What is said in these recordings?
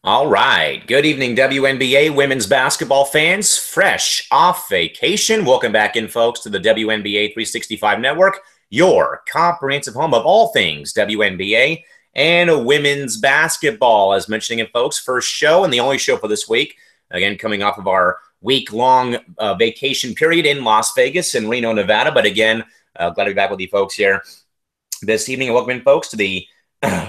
All right. Good evening, WNBA women's basketball fans. Fresh off vacation. Welcome back in, folks, to the WNBA 365 Network, your comprehensive home of all things WNBA and women's basketball. As mentioning it, folks, first show and the only show for this week. Again, coming off of our week-long vacation period in Las Vegas and Reno, Nevada. But again, glad to be back with you folks here this evening. And welcome in, folks, to the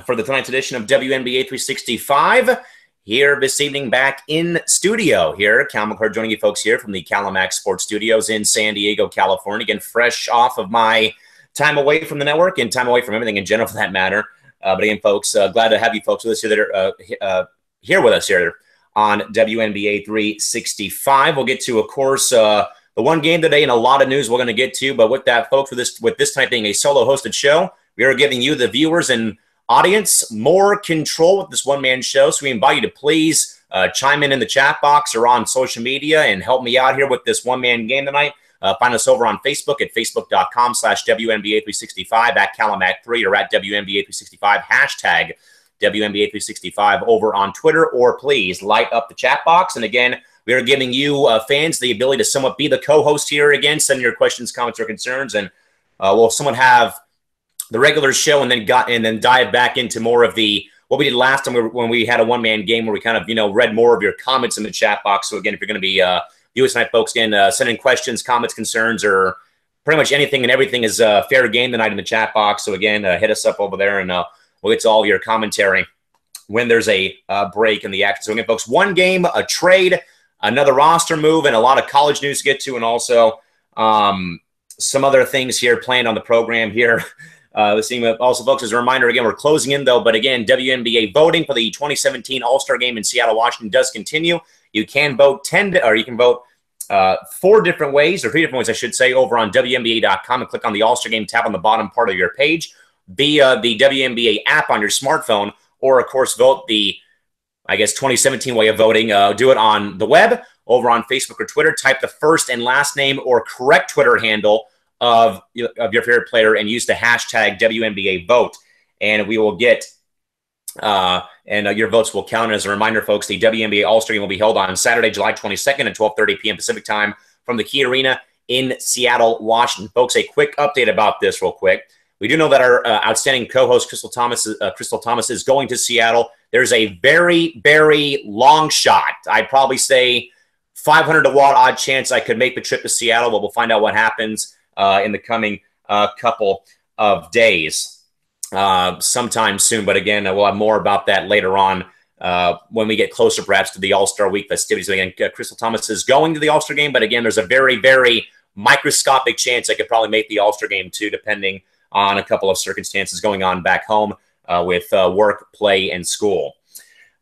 for the tonight's edition of WNBA 365. Here this evening, back in studio here. Cal McCord joining you folks here from the Calamax Sports Studios in San Diego, California. Again, fresh off of my time away from the network and time away from everything in general for that matter. But again, folks, glad to have you folks with us here that are here with us here on WNBA 365. We'll get to, of course, the one game today and a lot of news we're going to get to. But with that, folks, with this type being a solo hosted show, we are giving you, the viewers and audience, more control with this one-man show. So we invite you to please chime in the chat box or on social media and help me out here with this one-man game tonight. Find us over on Facebook at facebook.com/WNBA365, at Calamac3 or at WNBA365, hashtag WNBA365 over on Twitter, or please light up the chat box. And again, we are giving you fans the ability to somewhat be the co-host here again. Send your questions, comments, or concerns, and we'll somewhat have the regular show and then dive back into more of the what we did last time when we had a one-man game where we kind of read more of your comments in the chat box. So again, if you're going to be viewers tonight, folks, again, send in questions, comments, concerns, or pretty much anything and everything is fair game tonight in the chat box. So again, hit us up over there and we'll get to all of your commentary when there's a break in the action. So again, folks, one game, a trade, another roster move, and a lot of college news to get to, and also some other things here planned on the program here. Also, folks, as a reminder, again, we're closing in, though. But again, WNBA voting for the 2017 All-Star Game in Seattle, Washington does continue. You can vote 4 different ways, or 3 different ways, I should say, over on WNBA.com and click on the All-Star Game tab on the bottom part of your page via the WNBA app on your smartphone, or, of course, vote the, 2017 way of voting. Do it on the web, over on Facebook or Twitter. Type the first and last name or correct Twitter handle of your favorite player and use the hashtag WNBA vote, and we will get your votes will count. As a reminder, folks, the WNBA All-Star Game will be held on Saturday, July 22nd at 12:30 p.m. Pacific time from the Key Arena in Seattle, Washington. Folks, a quick update about this real quick. We do know that our outstanding co-host Crystal Thomas is going to Seattle. There's a very, very long shot, I'd probably say 500 to 1 odd chance I could make the trip to Seattle, but we'll find out what happens in the coming couple of days, sometime soon. But again, we'll have more about that later on when we get closer, perhaps, to the All-Star Week festivities. Again, Crystal Thomas is going to the All-Star Game, but again, there's a very, very microscopic chance I could probably make the All-Star Game too, depending on a couple of circumstances going on back home with work, play, and school.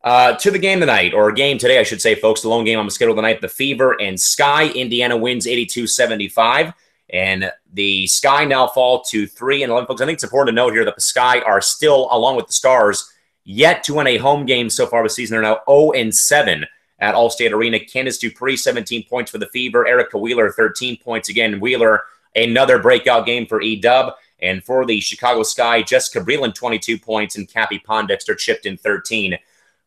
To the game tonight, or game today, I should say, folks, the lone game on the schedule tonight, the Fever and Sky. Indiana wins 82-75. And the Sky now fall to 3-11. Folks, I think it's important to note here that the Sky are still, along with the Stars, yet to win a home game so far this season. They're now 0-7 at Allstate Arena. Candace Dupree, 17 points for the Fever. Erica Wheeler, 13 points. Again, Wheeler, another breakout game for E-Dub. And for the Chicago Sky, Jessica Breland, 22 points, and Cappy Pondexter chipped in 13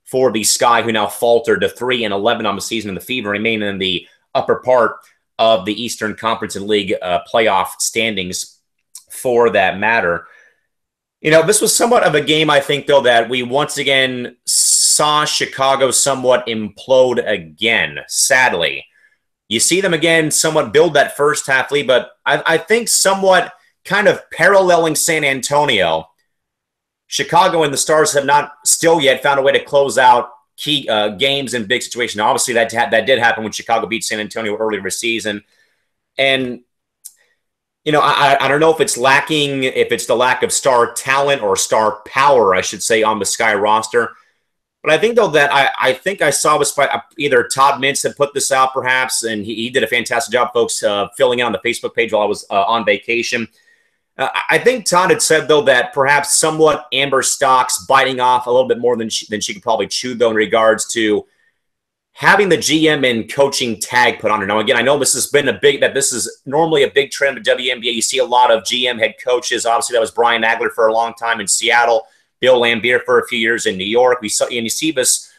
for the Sky, who now faltered to 3-11 on the season. And the Fever remain in the upper part of the Eastern Conference and League playoff standings for that matter. This was somewhat of a game, I think, though, that we once again saw Chicago somewhat implode again, sadly. You see them again somewhat build that first half lead, but I think somewhat kind of paralleling San Antonio, Chicago and the Stars have not still yet found a way to close out key games in big situations. Now, obviously, that did happen when Chicago beat San Antonio earlier this season. And, I don't know if it's the lack of star talent or star power, I should say, on the Sky roster. But I think, though, that I think I saw this by either Todd Mintz had put this out, perhaps, and he did a fantastic job, folks, filling in on the Facebook page while I was on vacation. I think Todd had said, though, that perhaps somewhat Amber Stocks biting off a little bit more than she could probably chew, though, in regards to having the GM and coaching tag put on her. Now, again, I know this has been this is normally a big trend of WNBA. You see a lot of GM head coaches. Obviously, that was Brian Agler for a long time in Seattle, Bill Lambier for a few years in New York. You see this,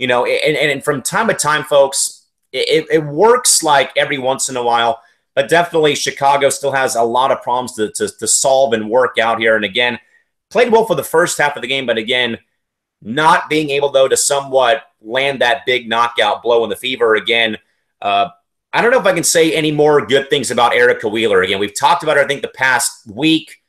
and from time to time, folks, it works like every once in a while, but definitely Chicago still has a lot of problems to solve and work out here. And again, played well for the first half of the game, but again, not being able, though, to somewhat land that big knockout blow in the Fever again. I don't know if I can say any more good things about Erica Wheeler. Again, we've talked about her, I think, the past week,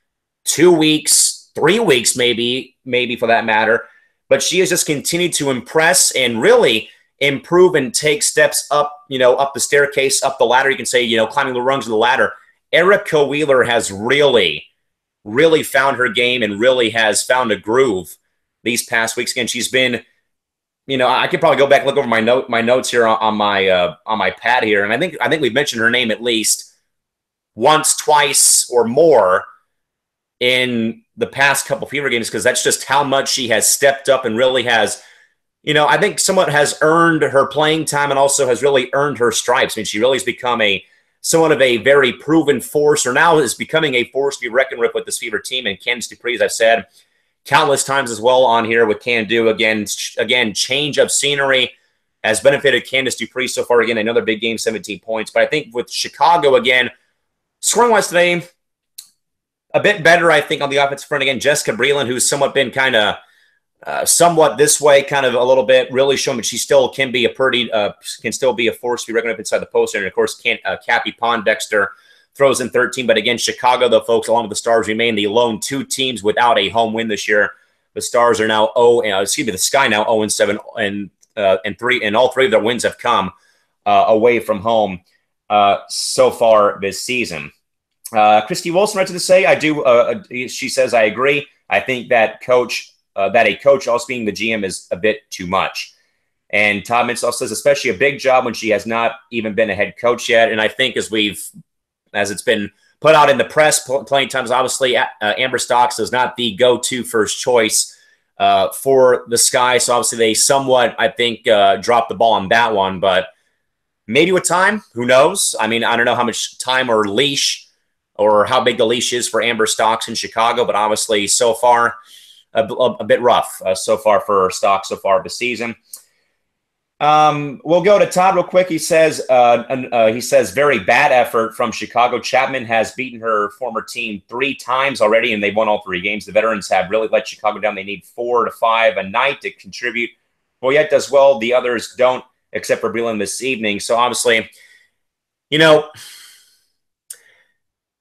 2 weeks, 3 weeks, maybe for that matter. But she has just continued to impress and really improve and take steps up, up the staircase, up the ladder. You can say, climbing the rungs of the ladder. Erica Wheeler has really, really found her game and really has found a groove these past weeks. Again, she's been, I could probably go back and look over my notes here on my pad here, and I think we've mentioned her name at least once, twice, or more in the past couple Fever games, because that's just how much she has stepped up and really has, I think somewhat has earned her playing time and also has really earned her stripes. I mean, she really has become somewhat of a very proven force, or now is becoming a force to be reckoned with this Fever team. And Candice Dupree, as I've said countless times as well on here with Can Do, again, change of scenery has benefited Candice Dupree so far. Again, another big game, 17 points. But I think with Chicago, again, scoring-wise today, a bit better, I think, on the offensive front. Again, Jessica Breland, who's somewhat been kind of somewhat this way, kind of a little bit, really showing that she still can be can still be a force to be reckoned with inside the post. And, of course, Cappy Pondexter throws in 13. But, again, Chicago, though, folks, along with the Stars, remain the lone 2 teams without a home win this year. The Stars are now the Sky now 0-7 and 3, and all 3 of their wins have come away from home so far this season. Christy Wilson writes to say, she says, I agree. I think that a coach also being the GM is a bit too much. And Todd Mintz also says, especially a big job when she has not even been a head coach yet. And I think as it's been put out in the press plenty of times, obviously Amber Stocks is not the go-to first choice for the Sky. So obviously they somewhat, I think, dropped the ball on that one. But maybe with time, who knows? I mean, I don't know how much time or leash or how big the leash is for Amber Stocks in Chicago, but obviously so far a bit rough so far for Stocks so far this season. We'll go to Todd real quick. He says very bad effort from Chicago. Chapman has beaten her former team 3 times already, and they've won all 3 games. The veterans have really let Chicago down. They need 4 to 5 a night to contribute. Boyette does well. The others don't, except for Breland this evening. So obviously,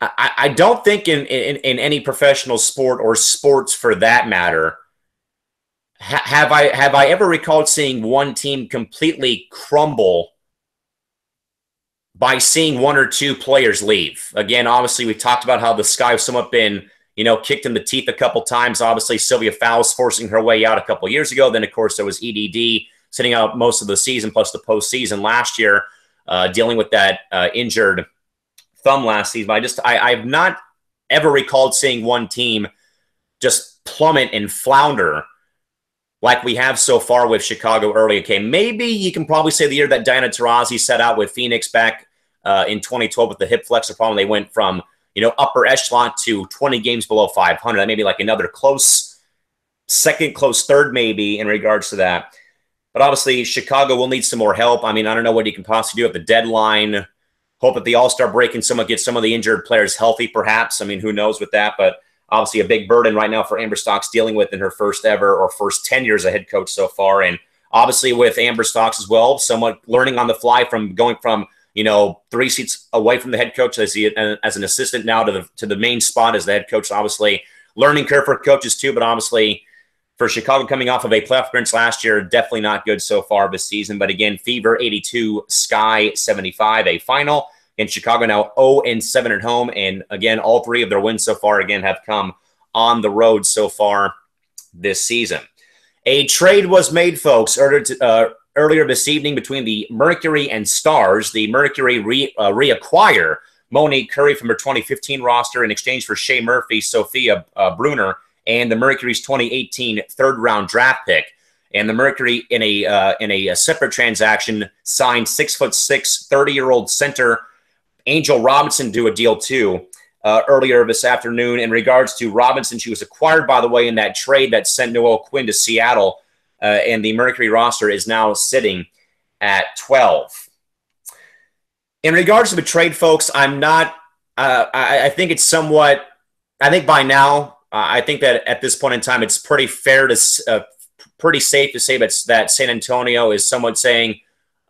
I don't think in any professional sport or sports for that matter, have I ever recalled seeing one team completely crumble by seeing 1 or 2 players leave? Again, obviously, we've talked about how the Sky have somewhat been, kicked in the teeth a couple times. Obviously, Sylvia Fowles forcing her way out a couple years ago. Then, of course, there was EDD sitting out most of the season, plus the postseason last year, dealing with that injured thumb last season. I've not ever recalled seeing one team just plummet and flounder like we have so far with Chicago early. Okay, maybe you can probably say the year that Diana Taurasi set out with Phoenix back in 2012 with the hip flexor problem. They went from, upper echelon to 20 games below 500. That may be like another close second, close third maybe in regards to that. But obviously, Chicago will need some more help. I mean, I don't know what you can possibly do at the deadline. Hope that the All-Star break and someone gets some of the injured players healthy, perhaps. I mean, who knows with that? But obviously a big burden right now for Amber Stocks dealing with in her first 10 years as head coach so far. And obviously with Amber Stocks as well, somewhat learning on the fly from going from, 3 seats away from the head coach as an assistant now to the main spot as the head coach. Obviously learning curve for coaches too, but obviously for Chicago coming off of a playoff appearance last year, definitely not good so far this season. But again, Fever 82, Sky 75, a final. In Chicago now 0-7 at home. And again, all 3 of their wins so far, again, have come on the road so far this season. A trade was made, folks, earlier this evening between the Mercury and Stars. The Mercury reacquire Monique Curry from her 2015 roster in exchange for Shea Murphy, Sophia Bruner, and the Mercury's 2018 third-round draft pick. And the Mercury, in a separate transaction, signed 6'6", 30-year-old center Angel Robinson to a deal too earlier this afternoon. In regards to Robinson, she was acquired, by the way, in that trade that sent Noelle Quinn to Seattle and the Mercury roster is now sitting at 12. In regards to the trade, folks, I'm not. I think it's somewhat. I think by now, I think that at this point in time, it's pretty fair to, pretty safe to say that San Antonio is somewhat saying,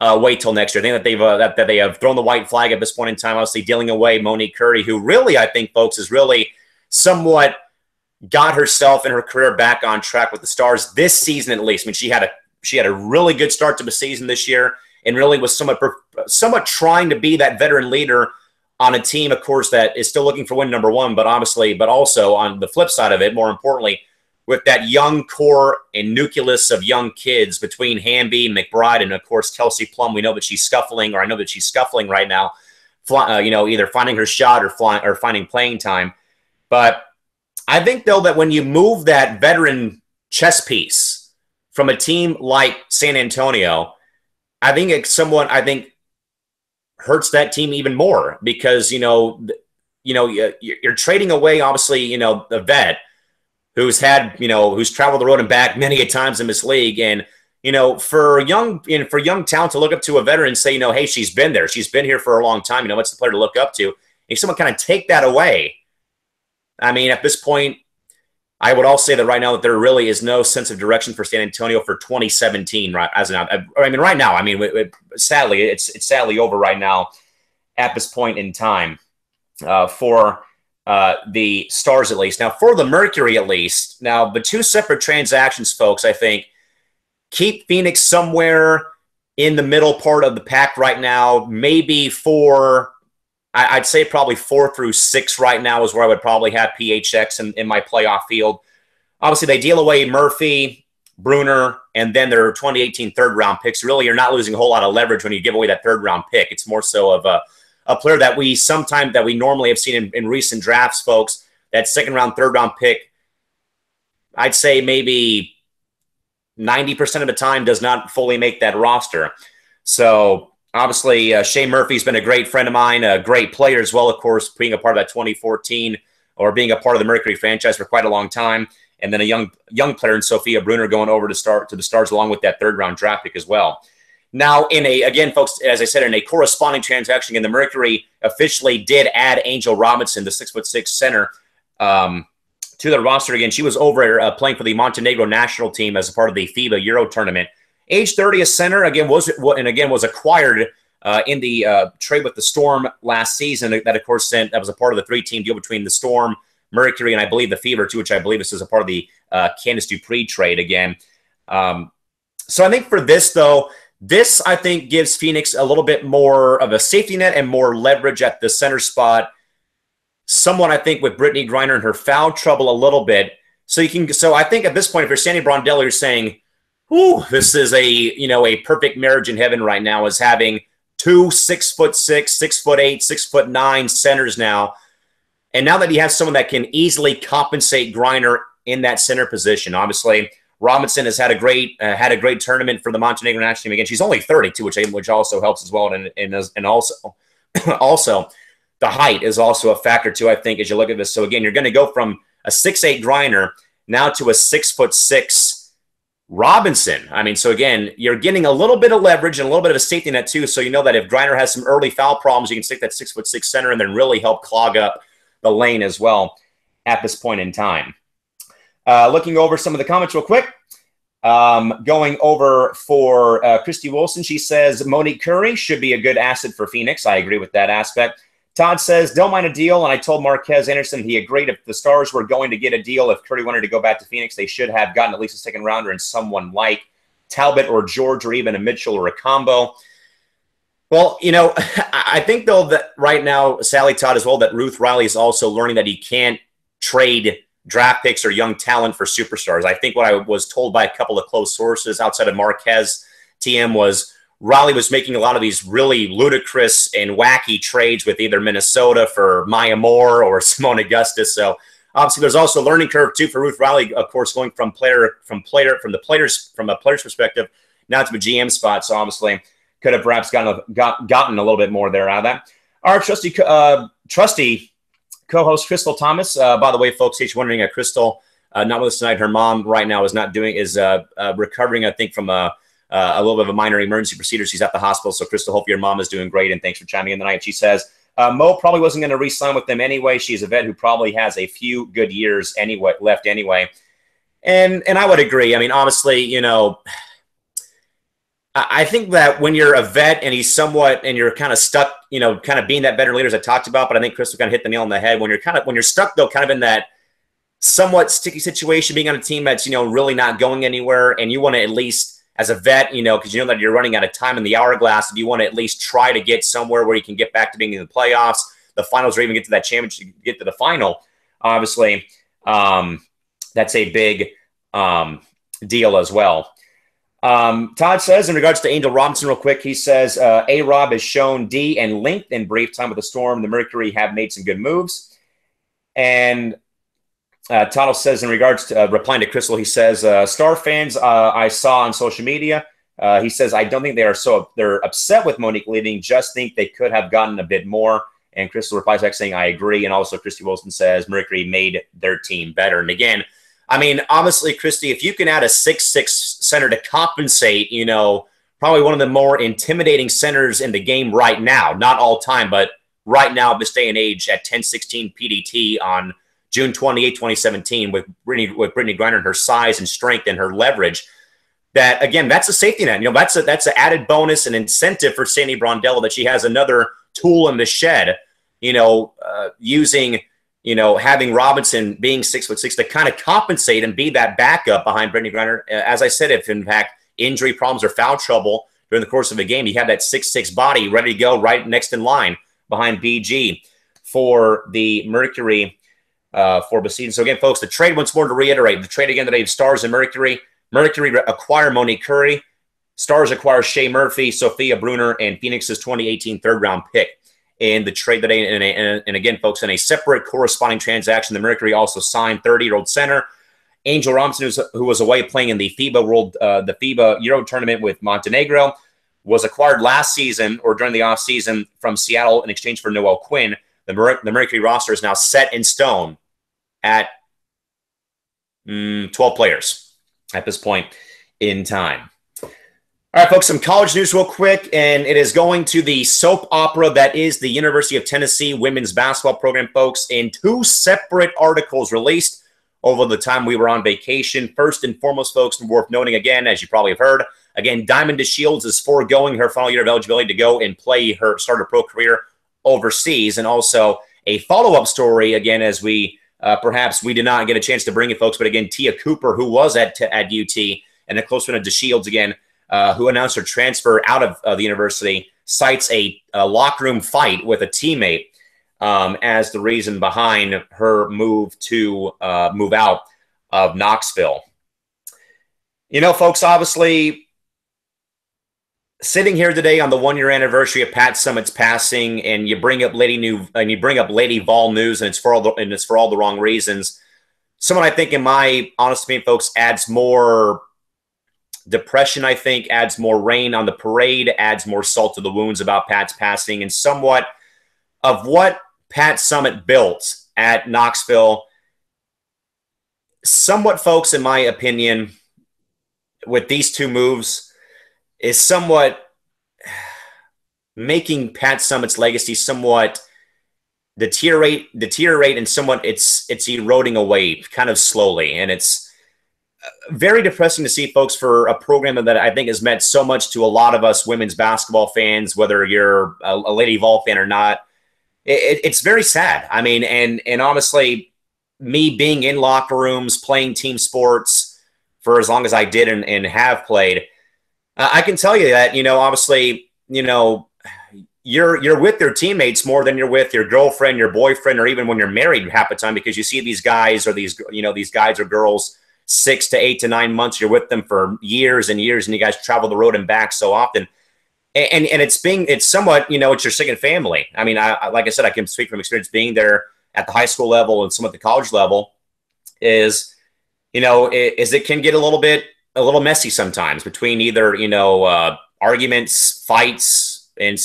wait till next year. I think that they have thrown the white flag at this point in time. Obviously, dealing away Monique Curry, who really, I think, folks, is really somewhat got herself and her career back on track with the Stars this season, at least. I mean, she had a really good start to the season this year, and really was somewhat trying to be that veteran leader on a team, of course, that is still looking for win number one, but also on the flip side of it, more importantly, with that young core and nucleus of young kids between Wnba, McBride, and of course Kelsey Plum. We know that she's scuffling, or I know that she's scuffling right now, either finding her shot or finding playing time. But I think, though, that when you move that veteran chess piece from a team like San Antonio, I think it somewhat hurts that team even more, because you're trading away, obviously, the vet who's traveled the road and back many a times in this league, and for young talent to look up to a veteran and say, hey, she's been there, she's been here for a long time, what's the player to look up to? If someone kind of take that away, I mean, at this point, I would also say that right now that there really is no sense of direction for San Antonio for 2017. Right now, sadly, it's sadly over right now at this point in time for the Stars, at least. Now, for the Mercury, at least, now the two separate transactions, folks, I think keep Phoenix somewhere in the middle part of the pack right now. Maybe I'd say probably 4 through 6 right now is where I would probably have PHX in my playoff field. Obviously, they deal away Murphy, Bruner, and then their 2018 third-round picks. Really, you're not losing a whole lot of leverage when you give away that third-round pick. It's more so of a player that we normally have seen in recent drafts, folks. That second-round, third-round pick, I'd say maybe 90% of the time does not fully make that roster. So, obviously, Shea Murphy's been a great friend of mine, a great player as well, of course, being a part of that 2014 or being a part of the Mercury franchise for quite a long time. And then a young player in Sophia Bruner going over to the Stars along with that third-round draft pick as well. Now, again, folks, as I said, in a corresponding transaction, the Mercury officially did add Angel Robinson, the 6'6" center, to the roster again. She was over playing for the Montenegro national team as a part of the FIBA Euro tournament. Age 30, a center, was acquired in the trade with the Storm last season. That, of course, that was a part of the 3-team deal between the Storm, Mercury, and I believe the Fever, too, which I believe this is a part of the Candice Dupree trade again. So I think for this, though, this, I think, gives Phoenix a little bit more of a safety net and more leverage at the center spot. Somewhat, I think, with Brittany Griner and her foul trouble a little bit. So I think at this point, if you're Sandy Brondelli, you're saying, ooh, this is a perfect marriage in heaven right now, is having 2 6'6", 6'8", 6'9" centers now. And now that you have someone that can easily compensate Griner in that center position, obviously Robinson has had a great tournament for the Montenegro national team. Again, she's only 32, which also helps as well, and also the height is also a factor too, I think, as you look at this. So again, you're going to go from a 6'8" Griner now to a 6'6" Robinson. I mean, so again, you're getting a little bit of leverage and a little bit of a safety net too. So you know that if Griner has some early foul problems, you can stick that 6'6" center and then really help clog up the lane as well at this point in time. Looking over some of the comments real quick. Going over for Christy Wilson, she says Monique Curry should be a good asset for Phoenix. I agree with that aspect. Todd says, don't mind a deal, and I told Marquez Anderson he agreed if the Stars were going to get a deal, if Curry wanted to go back to Phoenix, they should have gotten at least a second rounder and someone like Talbot or George or even a Mitchell or a combo. Well, I think, though, that right now, Sally Todd as well, that Ruth Riley is also learning that he can't trade draft picks or young talent for superstars. I think what I was told by a couple of close sources outside of Marquez TM was Riley was making a lot of these really ludicrous and wacky trades with either Minnesota for Maya Moore or Simone Augustus. So obviously there's also a learning curve too for Ruth Riley, of course, going from a player's perspective now to the GM spot. So obviously could have perhaps gotten a little bit more there out of that. Our trusty co-host Crystal Thomas. By the way, folks, in case you're wondering, Crystal not with us tonight. Her mom right now is recovering, I think, from a little bit of a minor emergency procedure. She's at the hospital. So, Crystal, hope your mom is doing great, and thanks for chiming in tonight. She says, Mo probably wasn't going to re-sign with them anyway. She's a vet who probably has a few good years left anyway. And I would agree. I mean, honestly, you know, I think that when you're a vet and you're kind of stuck, you know, kind of being that veteran leader as I talked about, but I think Crystal kind of hit the nail on the head. When you're stuck though, kind of in that somewhat sticky situation, being on a team that's, you know, really not going anywhere, and you want to at least, as a vet, you know, because you know that you're running out of time in the hourglass, if you want to at least try to get somewhere where you can get back to being in the playoffs, the finals, or even get to that championship, get to the final, obviously, that's a big deal as well. Todd says, in regards to Angel Robinson, real quick, he says, A-Rob has shown D and length in brief time with the Storm. The Mercury have made some good moves. And Todd says, in regards to replying to Crystal, he says, Star fans I saw on social media, he says, I don't think they're upset with Monique leaving, just think they could have gotten a bit more. And Crystal replies back saying, I agree. And also Christy Wilson says, Mercury made their team better. And again, I mean, obviously, Christy, if you can add a 6'6" center to compensate, you know, probably one of the more intimidating centers in the game right now, not all time, but right now, this day and age at 10-16 PDT on June 28, 2017, with Brittany Griner and her size and strength and her leverage, that, again, that's a safety net. You know, that's an added bonus and incentive for Sandy Brondello that she has another tool in the shed, you know, using – you know, having Robinson being 6'6" to kind of compensate and be that backup behind Brittany Griner. As I said, if in fact injury problems or foul trouble during the course of a game, you have that 6'6" body ready to go right next in line behind BG for the Mercury for the season. So again, folks, the trade, once more to reiterate, the trade again today of Stars and Mercury. Mercury acquire Monique Curry. Stars acquire Shea Murphy, Sophia Bruner, and Phoenix's 2018 third-round pick. In the trade today, and again, folks, in a separate corresponding transaction, the Mercury also signed 30-year-old center Angel Robinson, who was away playing in the FIBA Euro tournament with Montenegro, was acquired last season or during the offseason from Seattle in exchange for Noel Quinn. The Mercury roster is now set in stone at 12 players at this point in time. All right, folks, some college news real quick, and it is going to the soap opera that is the University of Tennessee women's basketball program, folks, in two separate articles released over the time we were on vacation. First and foremost, folks, worth noting again, as you probably have heard, again, Diamond DeShields is foregoing her final year of eligibility to go and start her pro career overseas, and also a follow-up story, again, as we perhaps we did not get a chance to bring it, folks, but again, Tia Cooper, who was at UT, and a close friend of DeShields, again, who announced her transfer out of the university, cites a locker room fight with a teammate as the reason behind her move out of Knoxville. You know, folks, obviously, sitting here today on the 1-year anniversary of Pat Summitt's passing, and you bring up Lady Vol news, and it's for all the wrong reasons. Someone I think, in my honest opinion, folks, adds more depression, I think, adds more rain on the parade, adds more salt to the wounds about Pat's passing, and somewhat of what Pat Summitt built at Knoxville. Somewhat, folks, in my opinion, with these two moves, is somewhat making Pat Summitt's legacy somewhat deteriorate, and somewhat it's eroding away kind of slowly, and it's very depressing to see, folks, for a program that I think has meant so much to a lot of us women's basketball fans, whether you're a Lady Vol fan or not. It's very sad. I mean, and honestly, me being in locker rooms, playing team sports for as long as I did and have played, I can tell you that, you know, obviously, you know, you're with your teammates more than you're with your girlfriend, your boyfriend, or even when you're married half the time, because you see these guys or these guys or girls 6 to 8 to 9 months. You're with them for years and years, and you guys travel the road and back so often. And it's somewhat, you know, it's your second family. I mean, like I said, I can speak from experience being there at the high school level and somewhat the college level. Is, you know, it can get a little messy sometimes between either, you know, arguments, fights, and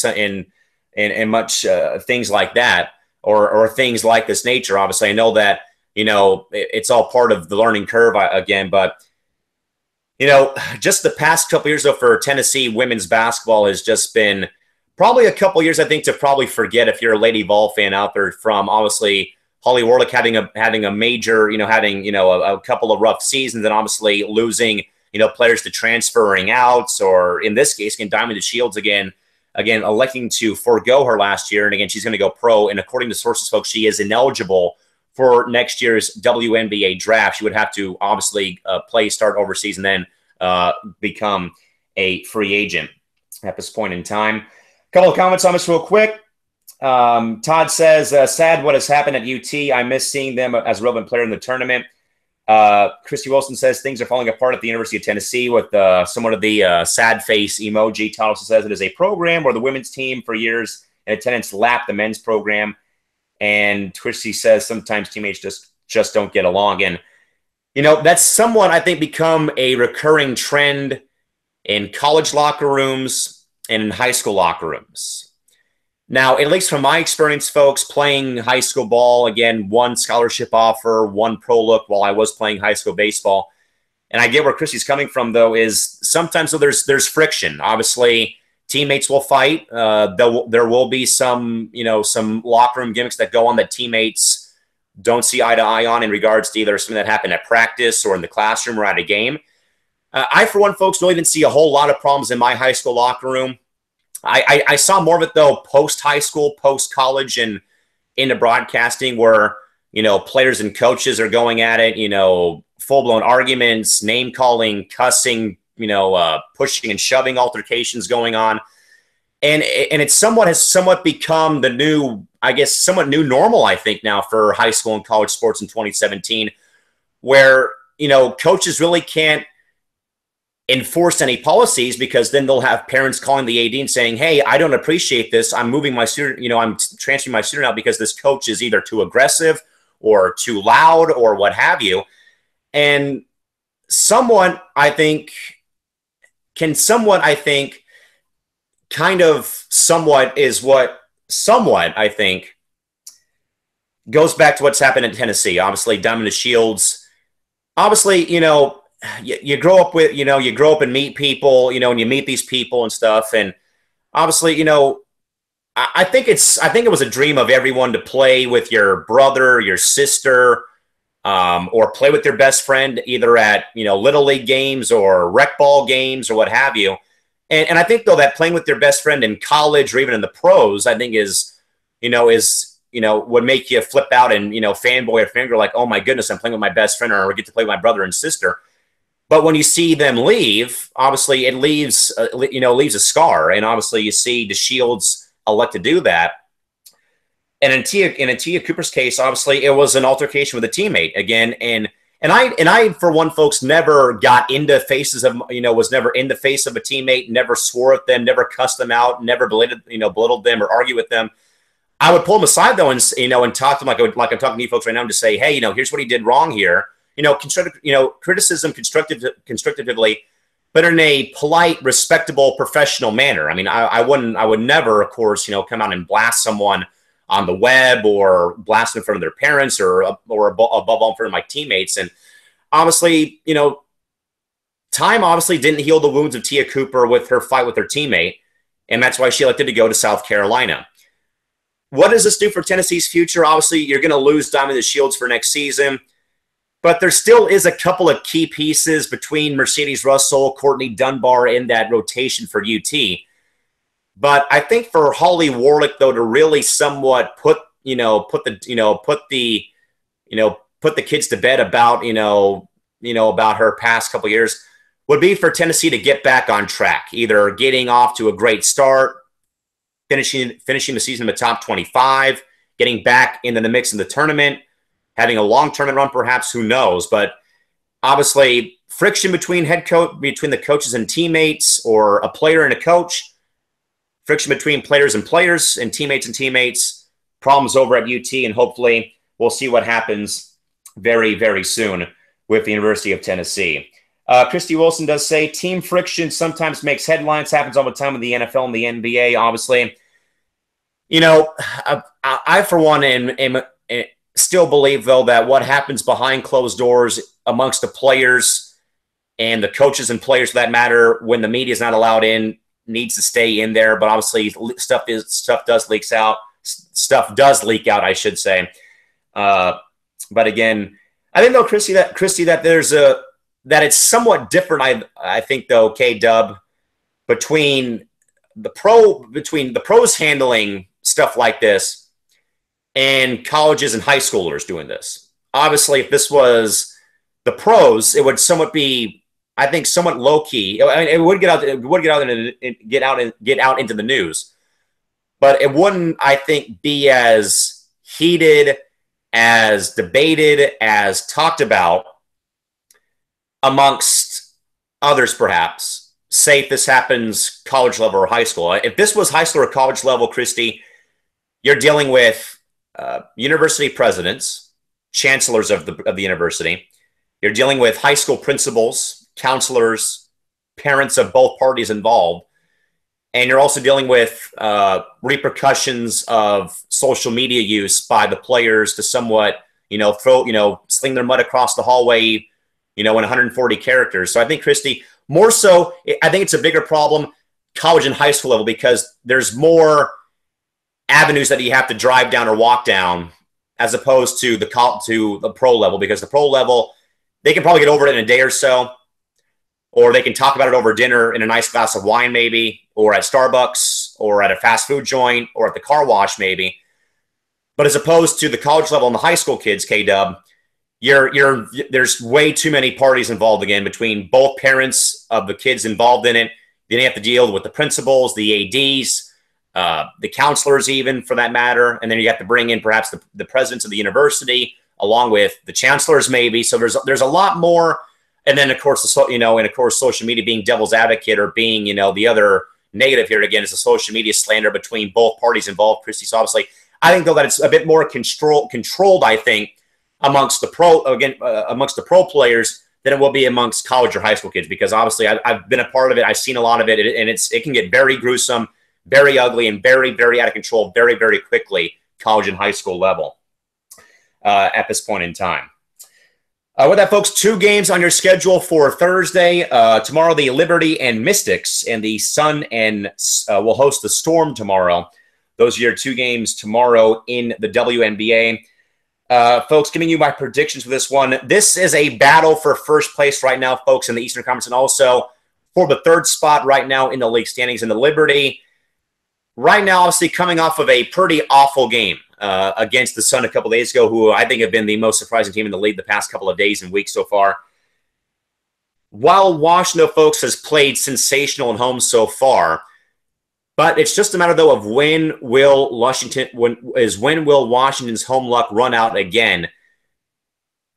much things like that, or things like this nature. Obviously, I know that it's all part of the learning curve again. But, just the past couple years, though, for Tennessee women's basketball has just been probably a couple years, I think, to probably forget if you're a Lady Vol fan out there, from obviously Holly Warlick having a major, having, a couple of rough seasons, and obviously losing, players to transferring out, or in this case, again, Diamond Shields again, electing to forego her last year. And again, she's going to go pro. And according to sources, folks, she is ineligible for next year's WNBA draft. She would have to obviously start overseas, and then become a free agent at this point in time. A couple of comments on this real quick. Todd says, sad what has happened at UT. I miss seeing them as a relevant player in the tournament. Christy Wilson says things are falling apart at the University of Tennessee, with somewhat of the sad face emoji. Todd also says it is a program where the women's team for years in attendance lapped the men's program. And Christy says sometimes teammates just don't get along. And, that's somewhat, I think, become a recurring trend in college locker rooms and in high school locker rooms. Now, at least from my experience, folks, playing high school ball, again, one scholarship offer, one pro look while I was playing high school baseball. And I get where Christy's coming from, though, is sometimes there's friction. Obviously, teammates will fight. There will be some locker room gimmicks that go on that teammates don't see eye to eye on, in regards to either something that happened at practice or in the classroom or at a game. I, for one, folks, don't even see a whole lot of problems in my high school locker room. I saw more of it, though, post-high school, post-college, and into broadcasting, where, players and coaches are going at it, full-blown arguments, name-calling, cussing, pushing and shoving altercations going on. And it has somewhat become the new, I guess, somewhat new normal, I think, now for high school and college sports in 2017, where, coaches really can't enforce any policies, because then they'll have parents calling the AD and saying, hey, I don't appreciate this. I'm moving my student, I'm transferring my student out because this coach is either too aggressive or too loud or what have you. And somewhat, I think, I think, goes back to what's happened in Tennessee. Obviously, Diamond Shields, obviously, you grow up with, you grow up and meet people, and you meet these people and stuff. And obviously, I think it was a dream of everyone to play with your brother, your sister, or play with their best friend, either at, Little League games or rec ball games or what have you. And I think, though, that playing with your best friend in college or even in the pros, I think would make you flip out and, fanboy or fangirl, like, oh my goodness, I'm playing with my best friend, or I get to play with my brother and sister. But when you see them leave, obviously it leaves a scar. And obviously you see DeShields elect to do that. And in Tia Cooper's case, obviously it was an altercation with a teammate again. And I, for one, folks, never got into faces of, was never in the face of a teammate, never swore at them, never cussed them out, never belittled them or argued with them. I would pull them aside, though, and talk to them like I'm talking to you folks right now, and just say, hey, here's what he did wrong here. Criticism constructively, but in a polite, respectable, professional manner. I mean, I would never, of course, come out and blast someone on the web or blast them in front of their parents or above all in front of my teammates. And obviously, time obviously didn't heal the wounds of Tia Cooper with her fight with her teammate, and that's why she elected to go to South Carolina. What does this do for Tennessee's future? Obviously, you're going to lose Diamond Shields for next season. But there still is a couple of key pieces between Mercedes Russell, Courtney Dunbar in that rotation for UT. But I think for Holly Warlick, though, to really somewhat put the kids to bed about about her past couple of years would be for Tennessee to get back on track, either getting off to a great start, finishing the season in the top 25, getting back into the mix in the tournament, having a long tournament run, perhaps, who knows? But obviously, friction between the coaches and teammates, or a player and a coach, friction between players and teammates, problems over at UT, and hopefully we'll see what happens very, very soon with the University of Tennessee. Christy Wilson does say, team friction sometimes makes headlines, happens all the time in the NFL and the NBA, obviously. I for one, am still believe, though, that what happens behind closed doors amongst the players and the coaches and players, for that matter, when the media is not allowed in, needs to stay in there. But obviously, stuff does leak out. Stuff does leak out, I should say. But again, I think, though, Christy, that there's that it's somewhat different. I think, though, K-Dub, between the pros handling stuff like this and colleges and high schoolers doing this. Obviously, if this was the pros, it would somewhat be, I think, somewhat low key. I mean, it would get out into the news, but it wouldn't, I think, be as heated, as debated, as talked about amongst others, perhaps. Say if this happens college level or high school. If this was high school or college level, Christy, you're dealing with university presidents, chancellors of the university. You're dealing with high school principals, counselors, parents of both parties involved. And you're also dealing with repercussions of social media use by the players to somewhat, sling their mud across the hallway, in 140 characters. So I think, Christy, more so, I think it's a bigger problem college and high school level because there's more avenues that you have to drive down or walk down as opposed to the pro level, because the pro level, they can probably get over it in a day or so, or they can talk about it over dinner in a nice glass of wine maybe, or at Starbucks, or at a fast food joint, or at the car wash maybe. But as opposed to the college level and the high school kids, K-Dub, there's way too many parties involved again between both parents of the kids involved in it. Then you have to deal with the principals, the ADs, the counselors even, for that matter. And then you have to bring in perhaps the presidents of the university along with the chancellors maybe. So there's a lot more. And then, of course, social media being devil's advocate or being, the other negative here again is the social media slander between both parties involved, Christy. So obviously, I think, though, that it's a bit more controlled, I think, amongst the pro players than it will be amongst college or high school kids, because obviously I've been a part of it. I've seen a lot of it, and it can get very gruesome, very ugly, and very, very out of control very, very quickly, college and high school level at this point in time. With that, folks, 2 games on your schedule for Thursday. Tomorrow, the Liberty and Mystics, and the Sun and will host the Storm tomorrow. Those are your 2 games tomorrow in the WNBA. Folks, giving you my predictions for this one. This is a battle for first place right now, folks, in the Eastern Conference, and also for the 3rd spot right now in the league standings. In the Liberty, right now, obviously coming off of a pretty awful game against the Sun a couple days ago, who I think have been the most surprising team in the league the past couple of days and weeks so far. While Washington, folks, has played sensational at home so far, but it's just a matter, though, of when will Washington's home luck run out again.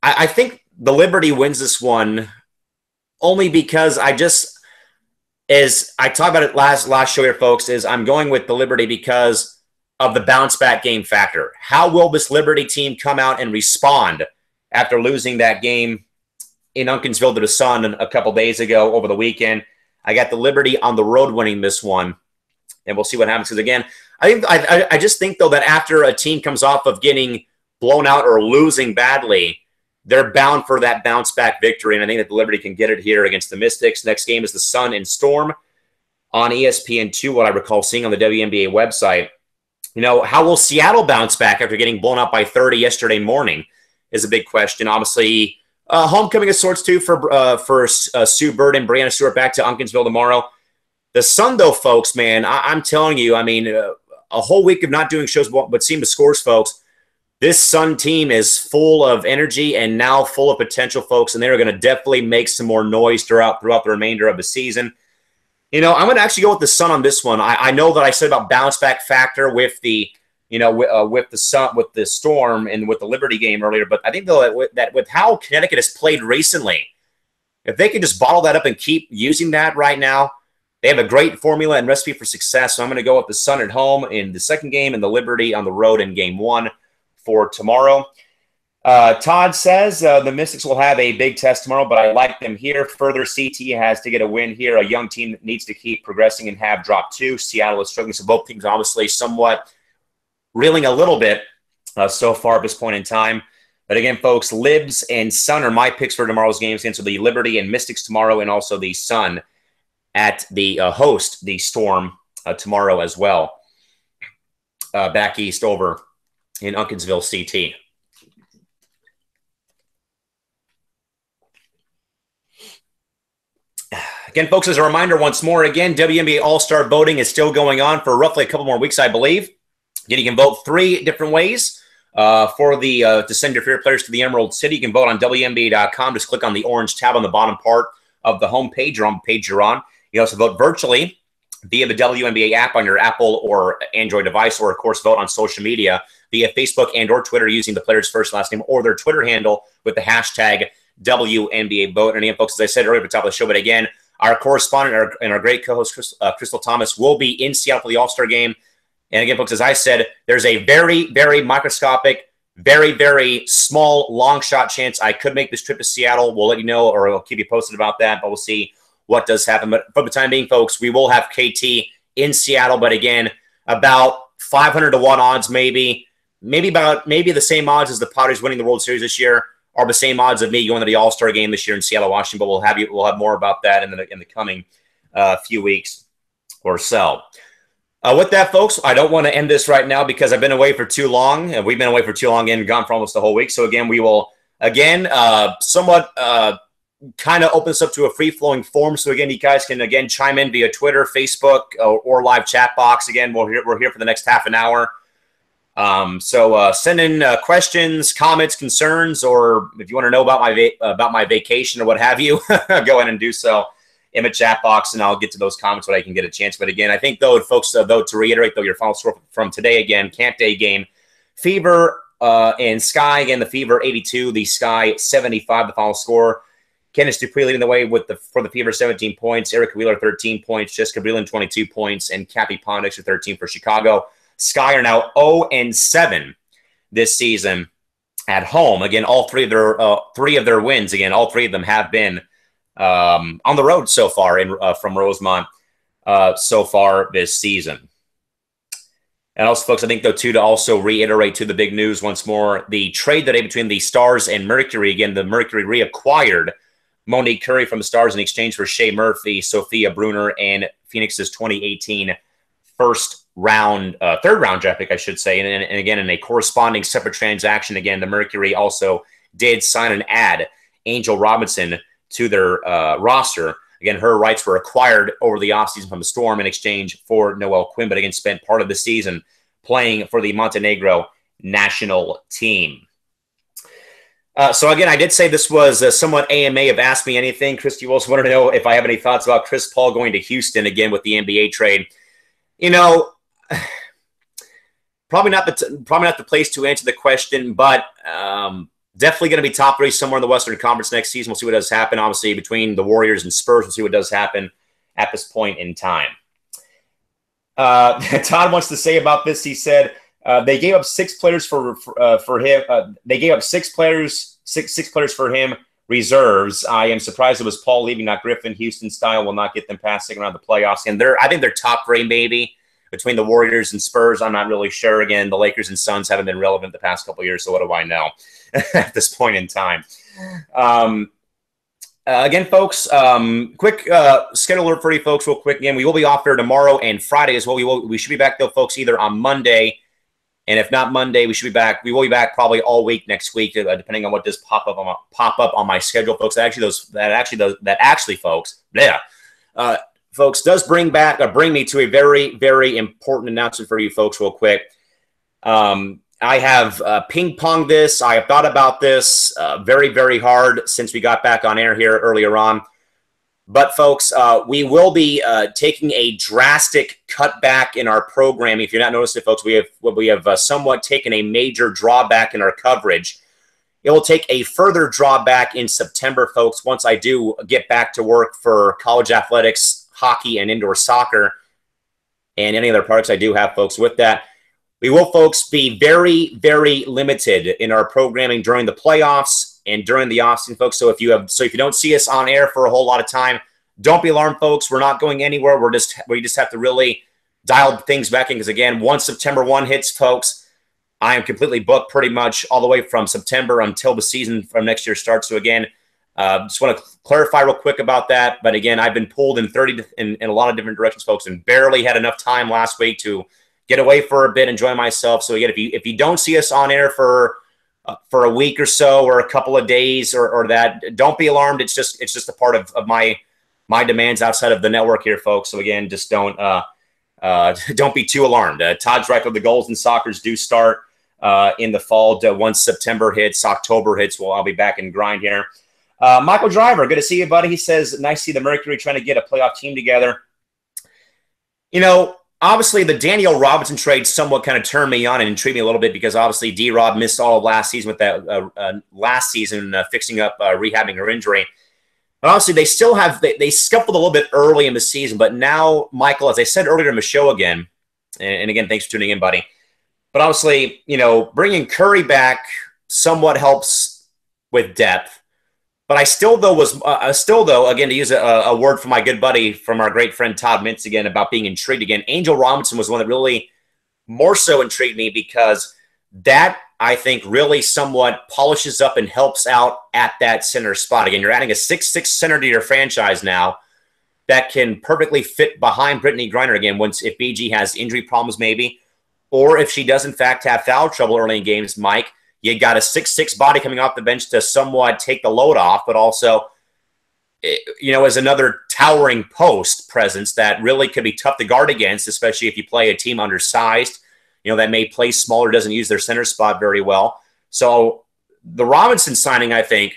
I think the Liberty wins this one only because as I talked about it last show here, folks, is I'm going with the Liberty because of the bounce-back game factor. How will this Liberty team come out and respond after losing that game in Uncasville to the Sun a couple days ago over the weekend? I got the Liberty on the road winning this one. And we'll see what happens. Because, again, I just think, though, that after a team comes off of getting blown out or losing badly, they're bound for that bounce-back victory. And I think that the Liberty can get it here against the Mystics. Next game is the Sun and Storm on ESPN2, what I recall seeing on the WNBA website. How will Seattle bounce back after getting blown out by 30 yesterday morning is a big question. Obviously, homecoming of sorts, too, for Sue Bird and Brianna Stewart back to Uncasville tomorrow. The Sun, though, folks, man, I'm telling you, a whole week of not doing shows but seeing the scores, folks, this Sun team is full of energy and now full of potential, folks, and they're going to definitely make some more noise throughout the remainder of the season. I'm going to actually go with the Sun on this one. I know that I said about bounce-back factor with the Storm and with the Liberty game earlier, but I think, though, that with how Connecticut has played recently, if they can just bottle that up and keep using that right now, they have a great formula and recipe for success. So I'm going to go with the Sun at home in the 2nd game and the Liberty on the road in game 1 for tomorrow. Todd says the Mystics will have a big test tomorrow, but I like them here. Further, CT has to get a win here. A young team needs to keep progressing and have drop 2. Seattle is struggling. So both teams obviously somewhat reeling a little bit so far at this point in time. But again, folks, Libs and Sun are my picks for tomorrow's games against the Liberty and Mystics tomorrow, and also the Sun at the host, the Storm, tomorrow as well. Back east over in Uncasville, CT. Again, folks, as a reminder once more, again, WNBA All-Star voting is still going on for roughly a couple more weeks, I believe. Again, you can vote 3 different ways for the to send your favorite players to the Emerald City. You can vote on WNBA.com. Just click on the orange tab on the bottom part of the homepage or on the page you're on. You also vote virtually via the WNBA app on your Apple or Android device, or, of course, vote on social media via Facebook and or Twitter using the player's first last name or their Twitter handle with the hashtag WNBA vote. And again, folks, as I said earlier at the top of the show, but again, our correspondent and our great co-host, Crystal Thomas, will be in Seattle for the All-Star game. And again, folks, as I said, there's a very, very microscopic, very, very small, long shot chance I could make this trip to Seattle. We'll let you know, or we'll keep you posted about that, but we'll see what does happen. But for the time being, folks, we will have KT in Seattle, but again, about 500 to 1 odds, maybe the same odds as the Padres winning the World Series this year, are the same odds of me going to the All-Star game this year in Seattle, Washington. But we'll have more about that in the coming few weeks or so. With that, folks, I don't want to end this right now because I've been away for too long, and we've been away for too long and gone for almost the whole week. So again, we will somewhat kind of open this up to a free-flowing form. So again, you guys can again chime in via Twitter, Facebook, or live chat box. Again, we're here for the next half an hour. So send in questions, comments, concerns, or if you want to know about my vacation or what have you, go ahead and do so in the chat box, and I'll get to those comments when I can get a chance. But again, I think, though, folks, to reiterate, though, your final score from today, again, Camp Day game, Fever and Sky, again, the Fever 82, the Sky 75, the final score. Candice Dupree leading the way for the Fever, 17 points. Erica Wheeler, 13 points. Jessica Breland, 22 points. And Cappy Pond, extra 13 for Chicago. Sky are now 0-7 this season at home. Again, all three of their wins, again, all 3 of them have been on the road so far from Rosemont so far this season. And also, folks, I think, though, too, to also reiterate to the big news once more, the trade today between the Stars and Mercury. Again, the Mercury reacquired Monique Curry from the Stars in exchange for Shea Murphy, Sophia Bruner, and Phoenix's 2018 third-round draft pick, I should say. And again, in a corresponding separate transaction, again, the Mercury also did sign and add Angel Robinson to their roster. Again, her rights were acquired over the offseason from the Storm in exchange for Noelle Quinn, but again, spent part of the season playing for the Montenegro national team. So again, I did say this was somewhat AMA of Ask Me Anything. Christy Wilson wanted to know if I have any thoughts about Chris Paul going to Houston again with the NBA trade. You know, probably not the place to answer the question, but definitely going to be top 3 somewhere in the Western Conference next season. We'll see what does happen, obviously, between the Warriors and Spurs. We'll see what does happen at this point in time. Todd wants to say about this, he said, they gave up 6 players for him. They gave up 6 players for him, reserves. I am surprised it was Paul leaving, not Griffin. Houston style will not get them past second round of the playoffs. And I think they're top 3 maybe between the Warriors and Spurs. I'm not really sure. Again, the Lakers and Suns haven't been relevant the past couple of years, so what do I know at this point in time? Again, folks, quick schedule alert for you folks real quick. Again, we will be off there tomorrow and Friday as well. We should be back, though, folks, either on Monday, and if not Monday, we should be back. We will be back probably all week next week, depending on what does pop up on my schedule, folks. That actually, folks, folks, does bring me to a very, very important announcement for you folks, real quick. I have ping-ponged this. I have thought about this very, very hard since we got back on air here earlier on. But, folks, we will be taking a drastic cutback in our programming. If you're not noticing, folks, we have somewhat taken a major drawback in our coverage. It will take a further drawback in September, folks, once I do get back to work for college athletics, hockey, and indoor soccer, and any other products I do have, folks, with that. We will, folks, be very, very limited in our programming during the playoffs and during the offseason, folks. So if you don't see us on air for a whole lot of time, don't be alarmed, folks. We're not going anywhere. We just have to really dial things back in because, again, once September 1 hits, folks, I am completely booked pretty much all the way from September until the season from next year starts. So again, just want to clarify real quick about that. But again, I've been pulled in in a lot of different directions, folks, and barely had enough time last week to get away for a bit, enjoy myself. So again, if you don't see us on air for a week or so, or a couple of days, or that, don't be alarmed. It's just a part of my demands outside of the network here, folks. So again, just don't be too alarmed. Todd's right. The goals and soccers do start in the fall. Once September hits, October hits, well, I'll be back in grind here. Michael Driver, good to see you, buddy. He says, nice to see the Mercury trying to get a playoff team together. You know, obviously the Danielle Robinson trade somewhat kind of turned me on and intrigued me a little bit, because obviously D-Rob missed all of last season with that fixing up, rehabbing her injury. But obviously they still have, they scuffled a little bit early in the season, but now, Michael, as I said earlier in the show again, and again, thanks for tuning in, buddy. But obviously, you know, bringing Curry back somewhat helps with depth. But I still, though, again, to use a word from my good buddy, from our great friend Todd Mintz again, about being intrigued again, Angel Robinson was one that really more so intrigued me, because that, I think, really somewhat polishes up and helps out at that center spot. Again, you're adding a 6'6" center to your franchise now that can perfectly fit behind Brittany Griner again, if BG has injury problems maybe, or if she does in fact have foul trouble early in games, Mike. You got a 6'6" body coming off the bench to somewhat take the load off, but also, you know, as another towering post presence that really could be tough to guard against, especially if you play a team undersized, you know, that may play smaller, doesn't use their center spot very well. So the Robinson signing, I think,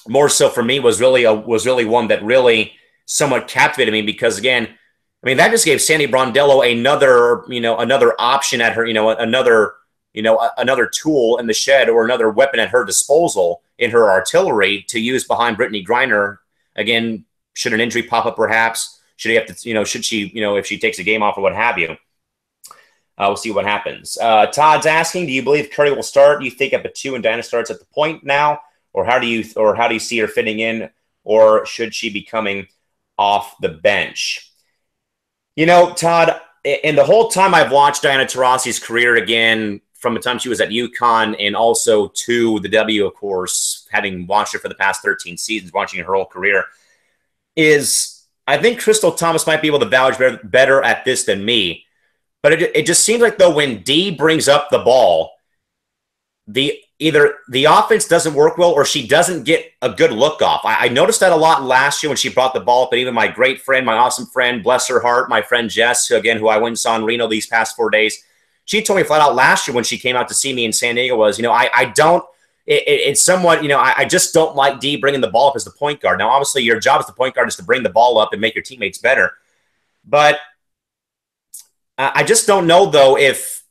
more so for me, was really one that really somewhat captivated me, because again, I mean, that just gave Sandy Brondello another option at her, another tool in the shed, or another weapon at her disposal in her artillery to use behind Brittany Griner. Again, should an injury pop up, perhaps, should she, if she takes a game off or what have you. We'll see what happens. Todd's asking, do you believe Curry will start? Do you think up at 2 and Diana starts at the point now, or how do you see her fitting in, or should she be coming off the bench? You know, Todd, and the whole time I've watched Diana Taurasi's career, again, from the time she was at UConn and also to the W, of course, having watched her for the past 13 seasons, watching her whole career, is I think Crystal Thomas might be able to vouch better at this than me. But it just seems like, though, when Dee brings up the ball, either the offense doesn't work well, or she doesn't get a good look off. I noticed that a lot last year when she brought the ball up, and even my great friend, my awesome friend, bless her heart, my friend Jess, who I went and saw in Reno these past 4 days, she told me flat out last year when she came out to see me in San Diego was, it's somewhat, I just don't like Dee bringing the ball up as the point guard. Now, obviously, your job as the point guard is to bring the ball up and make your teammates better. But I just don't know, though, if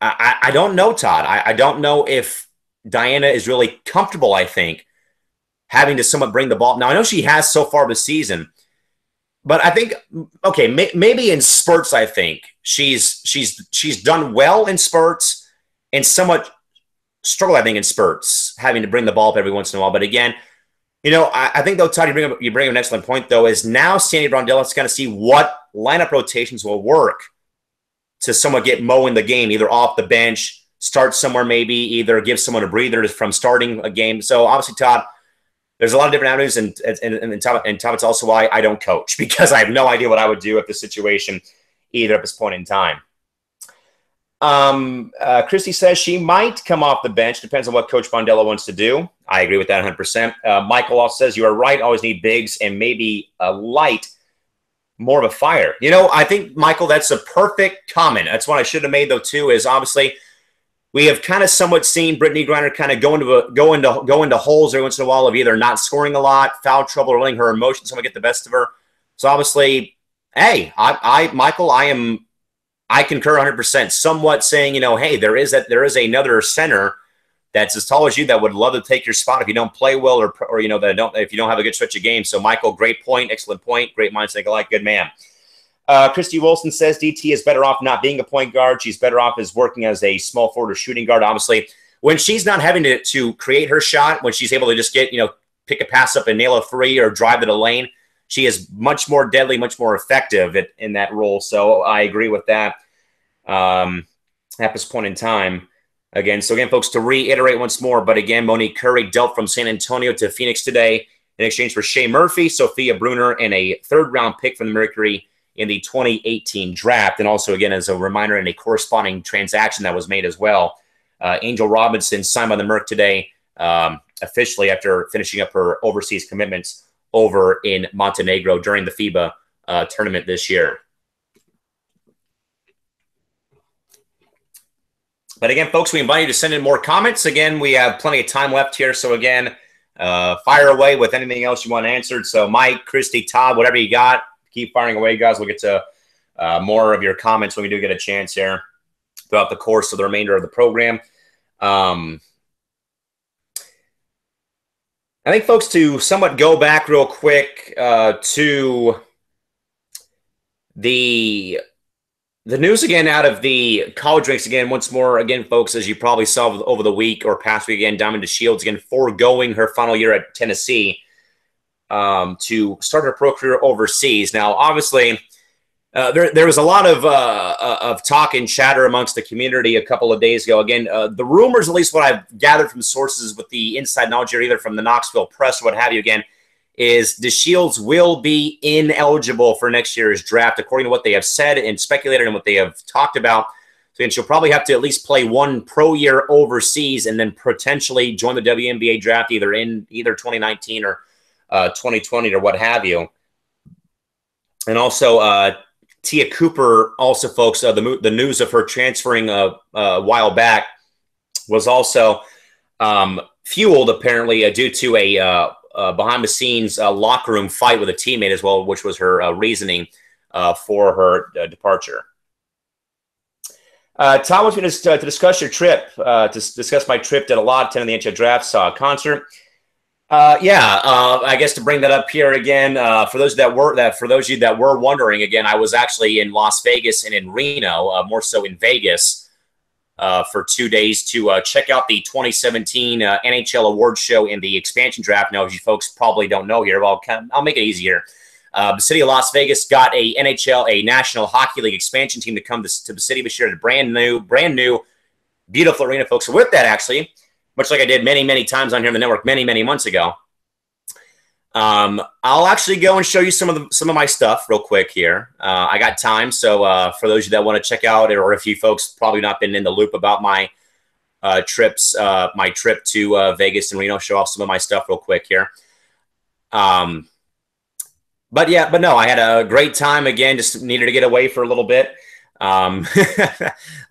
I don't know, Todd. I don't know if Diana is really comfortable, I think, having to somewhat bring the ball. Now, I know she has so far this season, but I think, okay, maybe in spurts, I think she's done well in spurts and somewhat struggled, I think, in spurts, having to bring the ball up every once in a while. But again, I think, though, Todd, you bring up an excellent point, though, is now Sandy Brondello is going to see what lineup rotations will work to somewhat get Mo in the game, either off the bench, start somewhere, maybe either give someone a breather from starting a game. So obviously, Todd, there's a lot of different avenues, and Todd, it's also why I don't coach, because I have no idea what I would do at this situation either at this point in time. Christy says she might come off the bench. Depends on what Coach Brondello wants to do. I agree with that 100%. Michael also says you are right. Always need bigs and maybe a light, more of a fire. I think, Michael, that's a perfect comment. That's what I should have made, though, too, is obviously we have kind of somewhat seen Brittany Griner kind of go into holes every once in a while of either not scoring a lot, foul trouble, or letting her emotions somewhat get the best of her. So obviously, hey, Michael, I concur 100%. Somewhat saying, hey, there is another center that's as tall as you that would love to take your spot if you don't play well, or if you don't have a good stretch of games. So, Michael, great point, excellent point, great minds think alike, good man. Christy Wilson says DT is better off not being a point guard. She's better off as working as a small forward or shooting guard. Obviously, when she's not having to create her shot, when she's able to just get pick a pass up and nail a three or drive to the lane, she is much more deadly, much more effective in that role. So I agree with that. at this point in time. Again, so again, folks, to reiterate once more, but again, Monique Curry dealt from San Antonio to Phoenix today in exchange for Shea Murphy, Sophia Bruner, and a third-round pick from the Mercury in the 2018 draft. And also, again, as a reminder, and a corresponding transaction that was made as well, Angel Robinson signed by the Merc today, officially after finishing up her overseas commitments over in Montenegro during the FIBA tournament this year. But again, folks, we invite you to send in more comments. Again, we have plenty of time left here. So again, fire away with anything else you want answered. So Mike, Christy, Todd, whatever you got, keep firing away, guys. We'll get to more of your comments when we do get a chance here throughout the course of the remainder of the program. I think, folks, to somewhat go back real quick to the news again out of the college ranks again, once more, again, folks, as you probably saw over the week or past week again, Diamond DeShields again foregoing her final year at Tennessee to start her pro career overseas. Now, obviously, there was a lot of talk and chatter amongst the community a couple of days ago. Again, the rumors, at least what I've gathered from sources with the inside knowledge here, either from the Knoxville Press or what have you, again, is DeShields will be ineligible for next year's draft, according to what they have said and speculated and what they have talked about. So again, she'll probably have to at least play one pro year overseas and then potentially join the WNBA draft either 2019 or 2020 or what have you. And also, Tia Cooper, also, folks, the news of her transferring a while back was also fueled, apparently, due to a behind-the-scenes locker room fight with a teammate as well, which was her reasoning for her departure. Tom wants me to discuss your trip, to discuss my trip to the Lot 10 of the NHL Drafts concert. I guess to bring that up here again, for those of you that were wondering, again, I was actually in Las Vegas and in Reno, more so in Vegas, for 2 days to check out the 2017 NHL Awards Show and the expansion draft. Now, as you folks probably don't know here, well, I'll make it easier. The city of Las Vegas got a National Hockey League expansion team to come to the city this year. A brand new, beautiful arena, folks. So with that, actually, much like I did many, many times on here on the network many, many months ago, I'll actually go and show you some of my stuff real quick here. I got time, so for those of you that want to check out, or if you folks probably not been in the loop about my trips, my trip to Vegas and Reno, show off some of my stuff real quick here. But no, I had a great time. Again, just needed to get away for a little bit, probably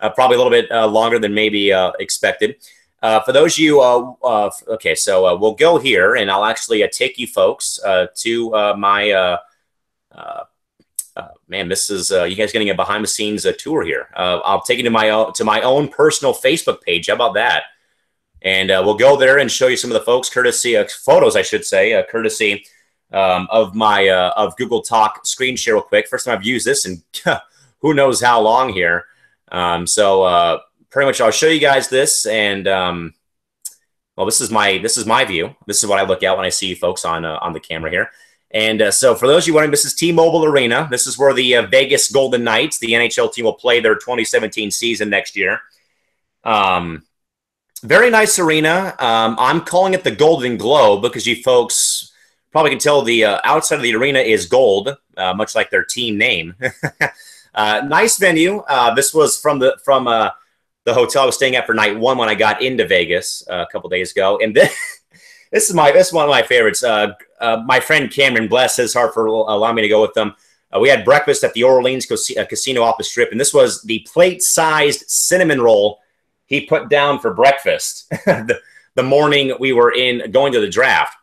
a little bit longer than maybe expected. For those of you, okay, so we'll go here, and I'll actually take you folks to my, man, this is, you guys getting a behind-the-scenes tour here. I'll take you to my own personal Facebook page. How about that? And we'll go there and show you some of the folks, courtesy, photos, I should say, courtesy of my, of Google Talk screen share real quick. First time I've used this in who knows how long here. Pretty much I'll show you guys this, and well, this is my view. This is what I look at when I see you folks on the camera here. And so for those of you wondering, this is T-Mobile Arena. This is where the Vegas Golden Knights, the NHL team, will play their 2017 season next year. Very nice arena. I'm calling it the Golden Globe because you folks probably can tell the outside of the arena is gold, much like their team name. Nice venue. This was from the hotel I was staying at for night one when I got into Vegas a couple days ago. And this is one of my favorites. My friend Cameron, bless his heart for allowing me to go with them. We had breakfast at the Orleans Casino off the Strip, and this was the plate-sized cinnamon roll he put down for breakfast the morning we were going to the draft.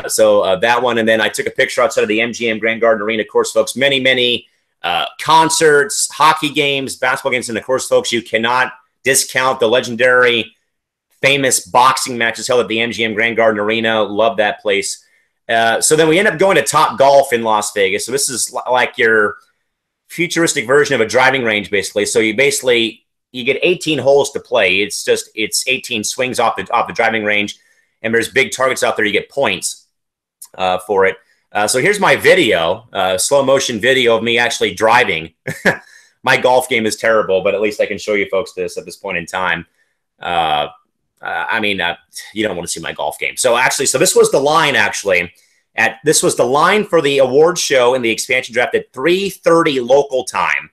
So that one, and then I took a picture outside of the MGM Grand Garden Arena. Of course, folks, many concerts, hockey games, basketball games, and of course, folks, you cannot discount the legendary, famous boxing matches held at the MGM Grand Garden Arena. Love that place. So then we end up going to Top Golf in Las Vegas. So this is like your futuristic version of a driving range, basically. So you get 18 holes to play. It's 18 swings off the driving range, and there's big targets out there. You get points for it. So here's my video, slow motion video of me actually driving my golf game is terrible, but at least I can show you folks this at this point in time. I mean, you don't want to see my golf game. So actually, so this was the line actually. This was the line for the award show in the expansion draft at 3:30 local time.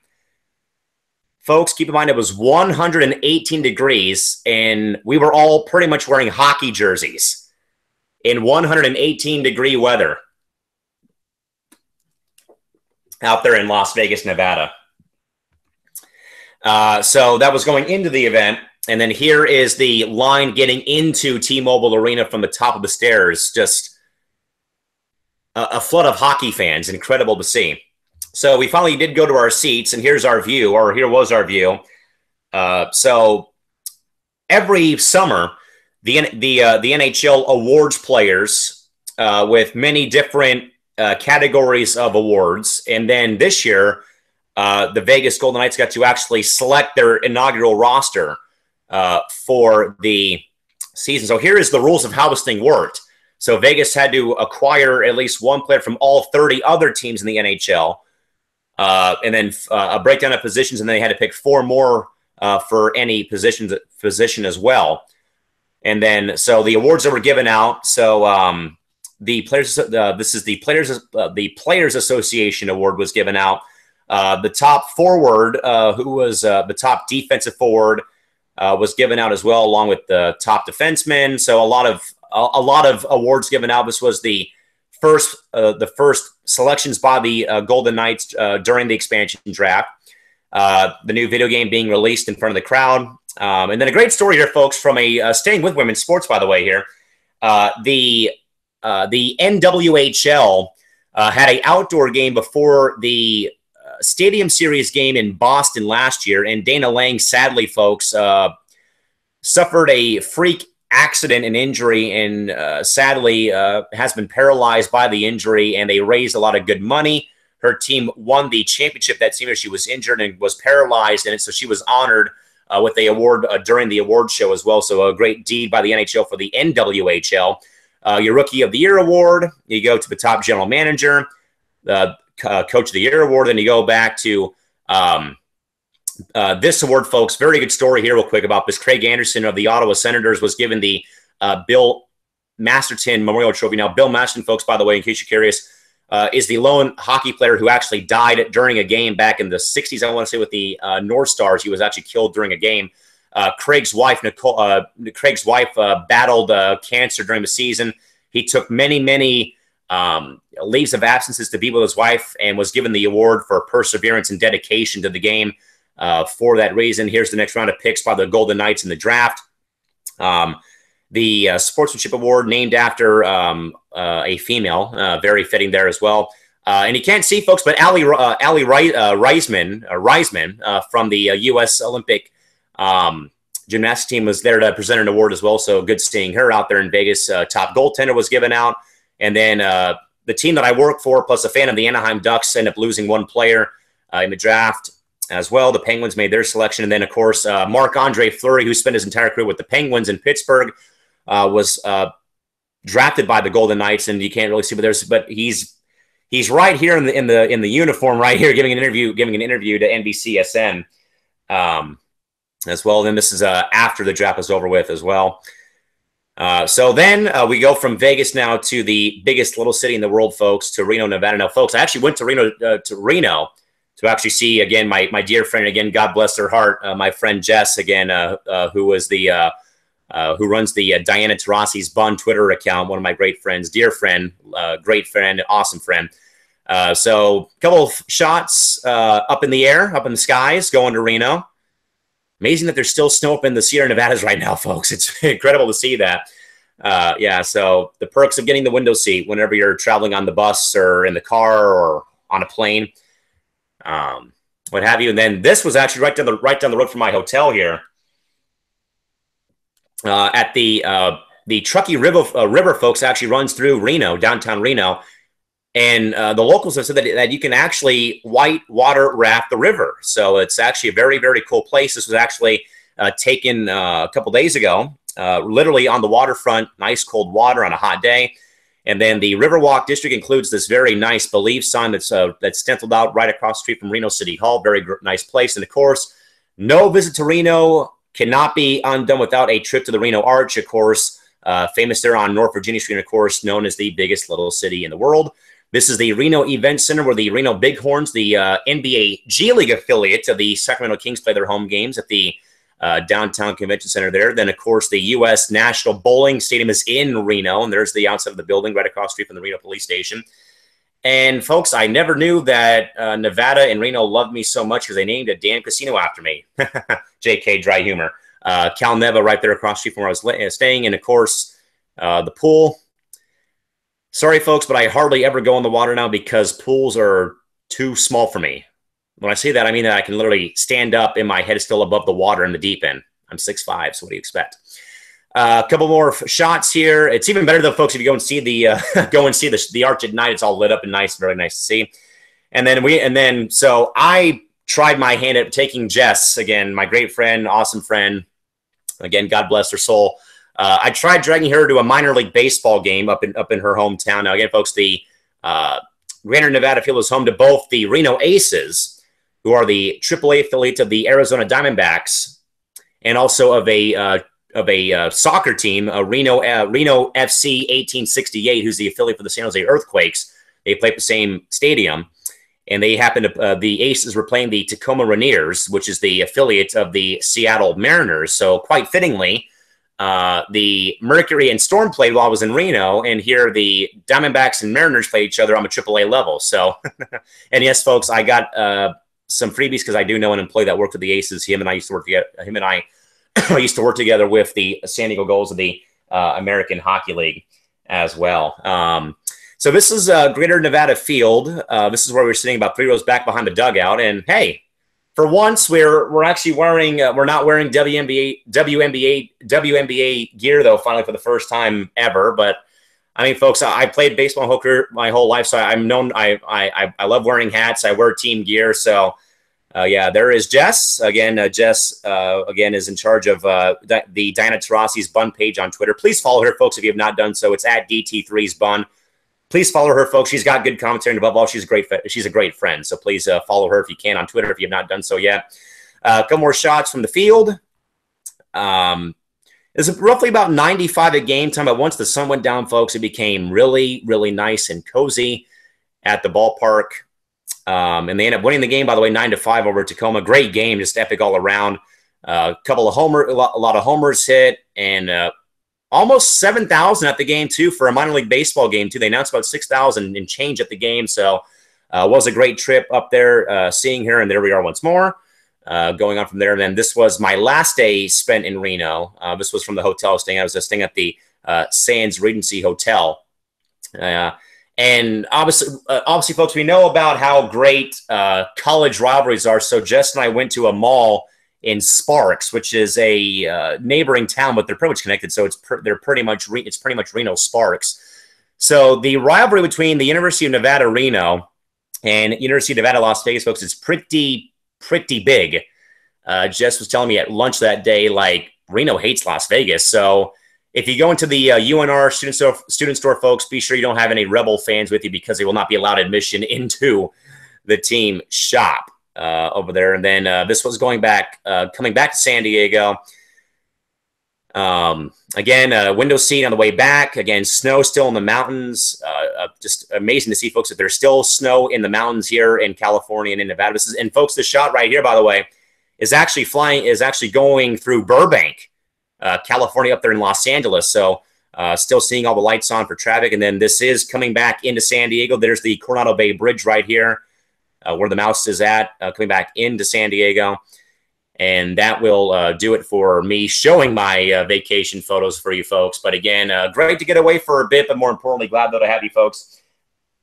Folks, keep in mind it was 118 degrees, and we were all pretty much wearing hockey jerseys in 118-degree weather out there in Las Vegas, Nevada. So that was going into the event. And then here is the line getting into T-Mobile Arena from the top of the stairs. Just a flood of hockey fans. Incredible to see. So we finally did go to our seats, and here's our view, or here was our view. So every summer, the NHL awards players with many different categories of awards. And then this year, the Vegas Golden Knights got to actually select their inaugural roster for the season. So here is the rules of how this thing worked. So Vegas had to acquire at least one player from all 30 other teams in the NHL, and then a breakdown of positions, and then they had to pick 4 more for any position as well. And then so the awards that were given out. So the players, this is the Players Association Award was given out. The top forward, who was the top defensive forward, was given out as well, along with the top defenseman. So a lot of awards given out. This was the first selections by the Golden Knights during the expansion draft. The new video game being released in front of the crowd, and then a great story here, folks, from staying with women's sports, by the way. Here, the NWHL had an outdoor game before the Stadium Series game in Boston last year, and Dana Lang, sadly, folks, suffered a freak accident and injury, and sadly has been paralyzed by the injury, and they raised a lot of good money. Her team won the championship that same year. She was injured and was paralyzed, and so she was honored with a award during the award show as well. So a great deed by the NHL for the NWHL. Your Rookie of the Year award, you go to the top general manager, Coach of the Year award, then you go back to this award, folks. Very good story here real quick about this. Craig Anderson of the Ottawa Senators was given the Bill Masterton Memorial Trophy. Now, Bill Masterton, folks, by the way, in case you're curious, is the lone hockey player who actually died during a game back in the 60s, I want to say, with the North Stars. He was actually killed during a game. Craig's wife, battled cancer during the season. He took many leaves of absences to be with his wife, and was given the award for perseverance and dedication to the game for that reason. Here's the next round of picks by the Golden Knights in the draft. The Sportsmanship Award named after a female, very fitting there as well. And you can't see, folks, but Allie Reisman from the U.S. Olympic gymnastics team was there to present an award as well. So good seeing her out there in Vegas. Top goaltender was given out. And then the team that I work for, plus a fan of the Anaheim Ducks, ended up losing one player in the draft as well. The Penguins made their selection. And then, of course, Marc-Andre Fleury, who spent his entire career with the Penguins in Pittsburgh, was drafted by the Golden Knights. And you can't really see, but he's right here in the uniform right here, giving an interview to NBCSN as well. And then this is after the draft was over with as well. So then we go from Vegas now to the biggest little city in the world, folks, to Reno, Nevada. Now, folks, I actually went to Reno to actually see, again, my dear friend, again, God bless her heart, my friend Jess, again, who was who runs the Diana Taurasi's Bun Twitter account, one of my great friends, dear friend, great friend, awesome friend. So a couple of shots up in the air, up in the skies, going to Reno. Amazing that there's still snow up in the Sierra Nevadas right now, folks. It's incredible to see that. Yeah, so the perks of getting the window seat whenever you're traveling on the bus or in the car or on a plane, what have you. And then this was actually right down the road from my hotel here. At the Truckee River, folks, actually runs through Reno, downtown Reno. And the locals have said that you can actually white water raft the river. So it's actually a very, very cool place. This was actually taken a couple days ago, literally on the waterfront, nice cold water on a hot day. And then the Riverwalk District includes this very nice Believe sign that's stenciled out right across the street from Reno City Hall. Very nice place. And of course, no visit to Reno cannot be undone without a trip to the Reno Arch, of course, famous there on North Virginia Street, and of course, known as the biggest little city in the world. This is the Reno Event Center where the Reno Bighorns, the NBA G League affiliate of the Sacramento Kings, play their home games at the downtown convention center there. Then, of course, the U.S. National Bowling Stadium is in Reno, and there's the outside of the building right across the street from the Reno Police Station. And, folks, I never knew that Nevada and Reno loved me so much because they named a damn casino after me. JK, dry humor. Wnba right there across the street from where I was staying. And, of course, the pool. Sorry, folks, but I hardly ever go in the water now because pools are too small for me. When I say that, I mean that I can literally stand up and my head is still above the water in the deep end. I'm 6'5", so what do you expect? A couple more shots here. It's even better though, folks, if you go and see the arch at night. It's all lit up and nice, very nice to see. So I tried my hand at taking Jess, again, my great friend, awesome friend. Again, God bless her soul. I tried dragging her to a minor league baseball game up in her hometown. Now, again, folks, the Greater Nevada field is home to both the Reno Aces, who are the AAA affiliate of the Arizona Diamondbacks, and also of a soccer team, Reno FC 1868, who's the affiliate for the San Jose Earthquakes. They play at the same stadium, and they happen to the Aces were playing the Tacoma Rainiers, which is the affiliate of the Seattle Mariners. So quite fittingly, the Mercury and Storm played while I was in Reno, and here the Diamondbacks and Mariners played each other on a AAA level. So, and yes, folks, I got some freebies because I do know an employee that worked with the Aces. Him and I used to work together. Him and I used to work together with the San Diego Gulls of the American Hockey League as well. So this is Greater Nevada Field. This is where we're sitting about 3 rows back behind the dugout. And hey, for once, we're actually wearing we're not wearing WNBA gear though. Finally, for the first time ever. But I mean, folks, I played baseball my whole life, so I'm known. I love wearing hats. I wear team gear. So, yeah, there is Jess. Again, Jess, again, is in charge of the Diana Taurasi's Bun page on Twitter. Please follow her, folks, if you have not done so. It's at DT3's Bun. Please follow her, folks. She's got good commentary, and above all, she's a great friend. So please follow her if you can on Twitter if you have not done so yet. A couple more shots from the field. It's roughly about 95 at game time, but once the sun went down, folks, it became really, really nice and cozy at the ballpark. And they ended up winning the game, by the way, 9-5 over Tacoma. Great game, just epic all around. A lot of homers hit, and almost 7,000 at the game too for a minor league baseball game too. They announced about 6,000 and change at the game, so it was a great trip up there, seeing her, and there we are once more. Going on from there. And then this was my last day spent in Reno. This was from the hotel I was staying at. I was staying at the Sands Regency Hotel. And obviously, folks, we know about how great college rivalries are. So Jess and I went to a mall in Sparks, which is a neighboring town, but they're pretty much connected. So it's pretty much Reno Sparks. So the rivalry between the University of Nevada Reno and University of Nevada Las Vegas, folks, is pretty big. Jess was telling me at lunch that day, like, Reno hates Las Vegas. So if you go into the UNR student store, folks, be sure you don't have any Rebel fans with you because they will not be allowed admission into the team shop over there. And then this was coming back to San Diego. Again, window seat on the way back. Again, snow still in the mountains. Just amazing to see, folks, that there's still snow in the mountains here in California and in Nevada. And folks, this shot right here, by the way, is actually going through Burbank, California, up there in Los Angeles. So still seeing all the lights on for traffic. And then this is coming back into San Diego. There's the Coronado Bay Bridge right here, where the mouse is at, coming back into San Diego. And that will do it for me showing my vacation photos for you folks. But again, great to get away for a bit, but more importantly, glad though to have you folks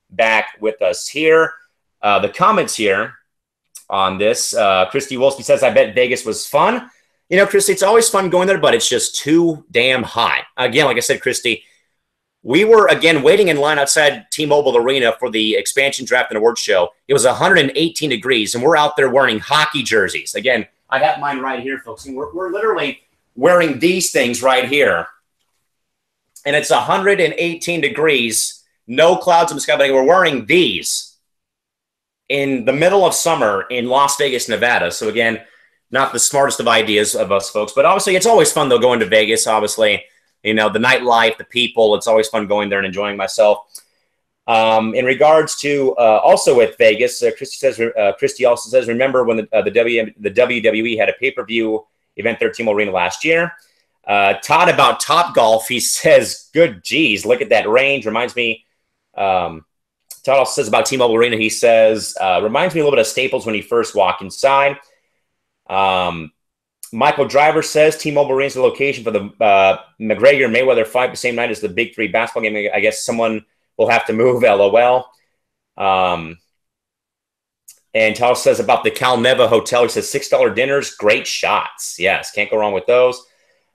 back with us here. The comments here on this, Christy Wolfsby says, I bet Vegas was fun. You know, Christy, it's always fun going there, but it's just too damn hot. Again, like I said, Christy, we were, again, waiting in line outside T-Mobile Arena for the expansion draft and awards show. It was 118 degrees, and we're out there wearing hockey jerseys. Again, I have mine right here, folks. And we're literally wearing these things right here. and it's 118 degrees, no clouds in the sky, but we're wearing these in the middle of summer in Las Vegas, Nevada. So again, not the smartest of ideas of us folks, but obviously it's always fun though going to Vegas. Obviously, you know, the nightlife, the people, it's always fun going there and enjoying myself. In regards to also with Vegas, Christy also says, remember when the WWE had a pay-per-view event there at T-Mobile Arena last year? Todd about Top Golf, he says, good geez, look at that range. Reminds me, Todd also says about T-Mobile Arena, he says, reminds me a little bit of Staples when you first walk inside. Michael Driver says T-Mobile Arena is the location for the McGregor-Mayweather fight the same night as the Big Three basketball game. I guess someone will have to move, LOL. And Todd says about the Wnba Hotel, he says $6 dinners, great shots. Yes, can't go wrong with those.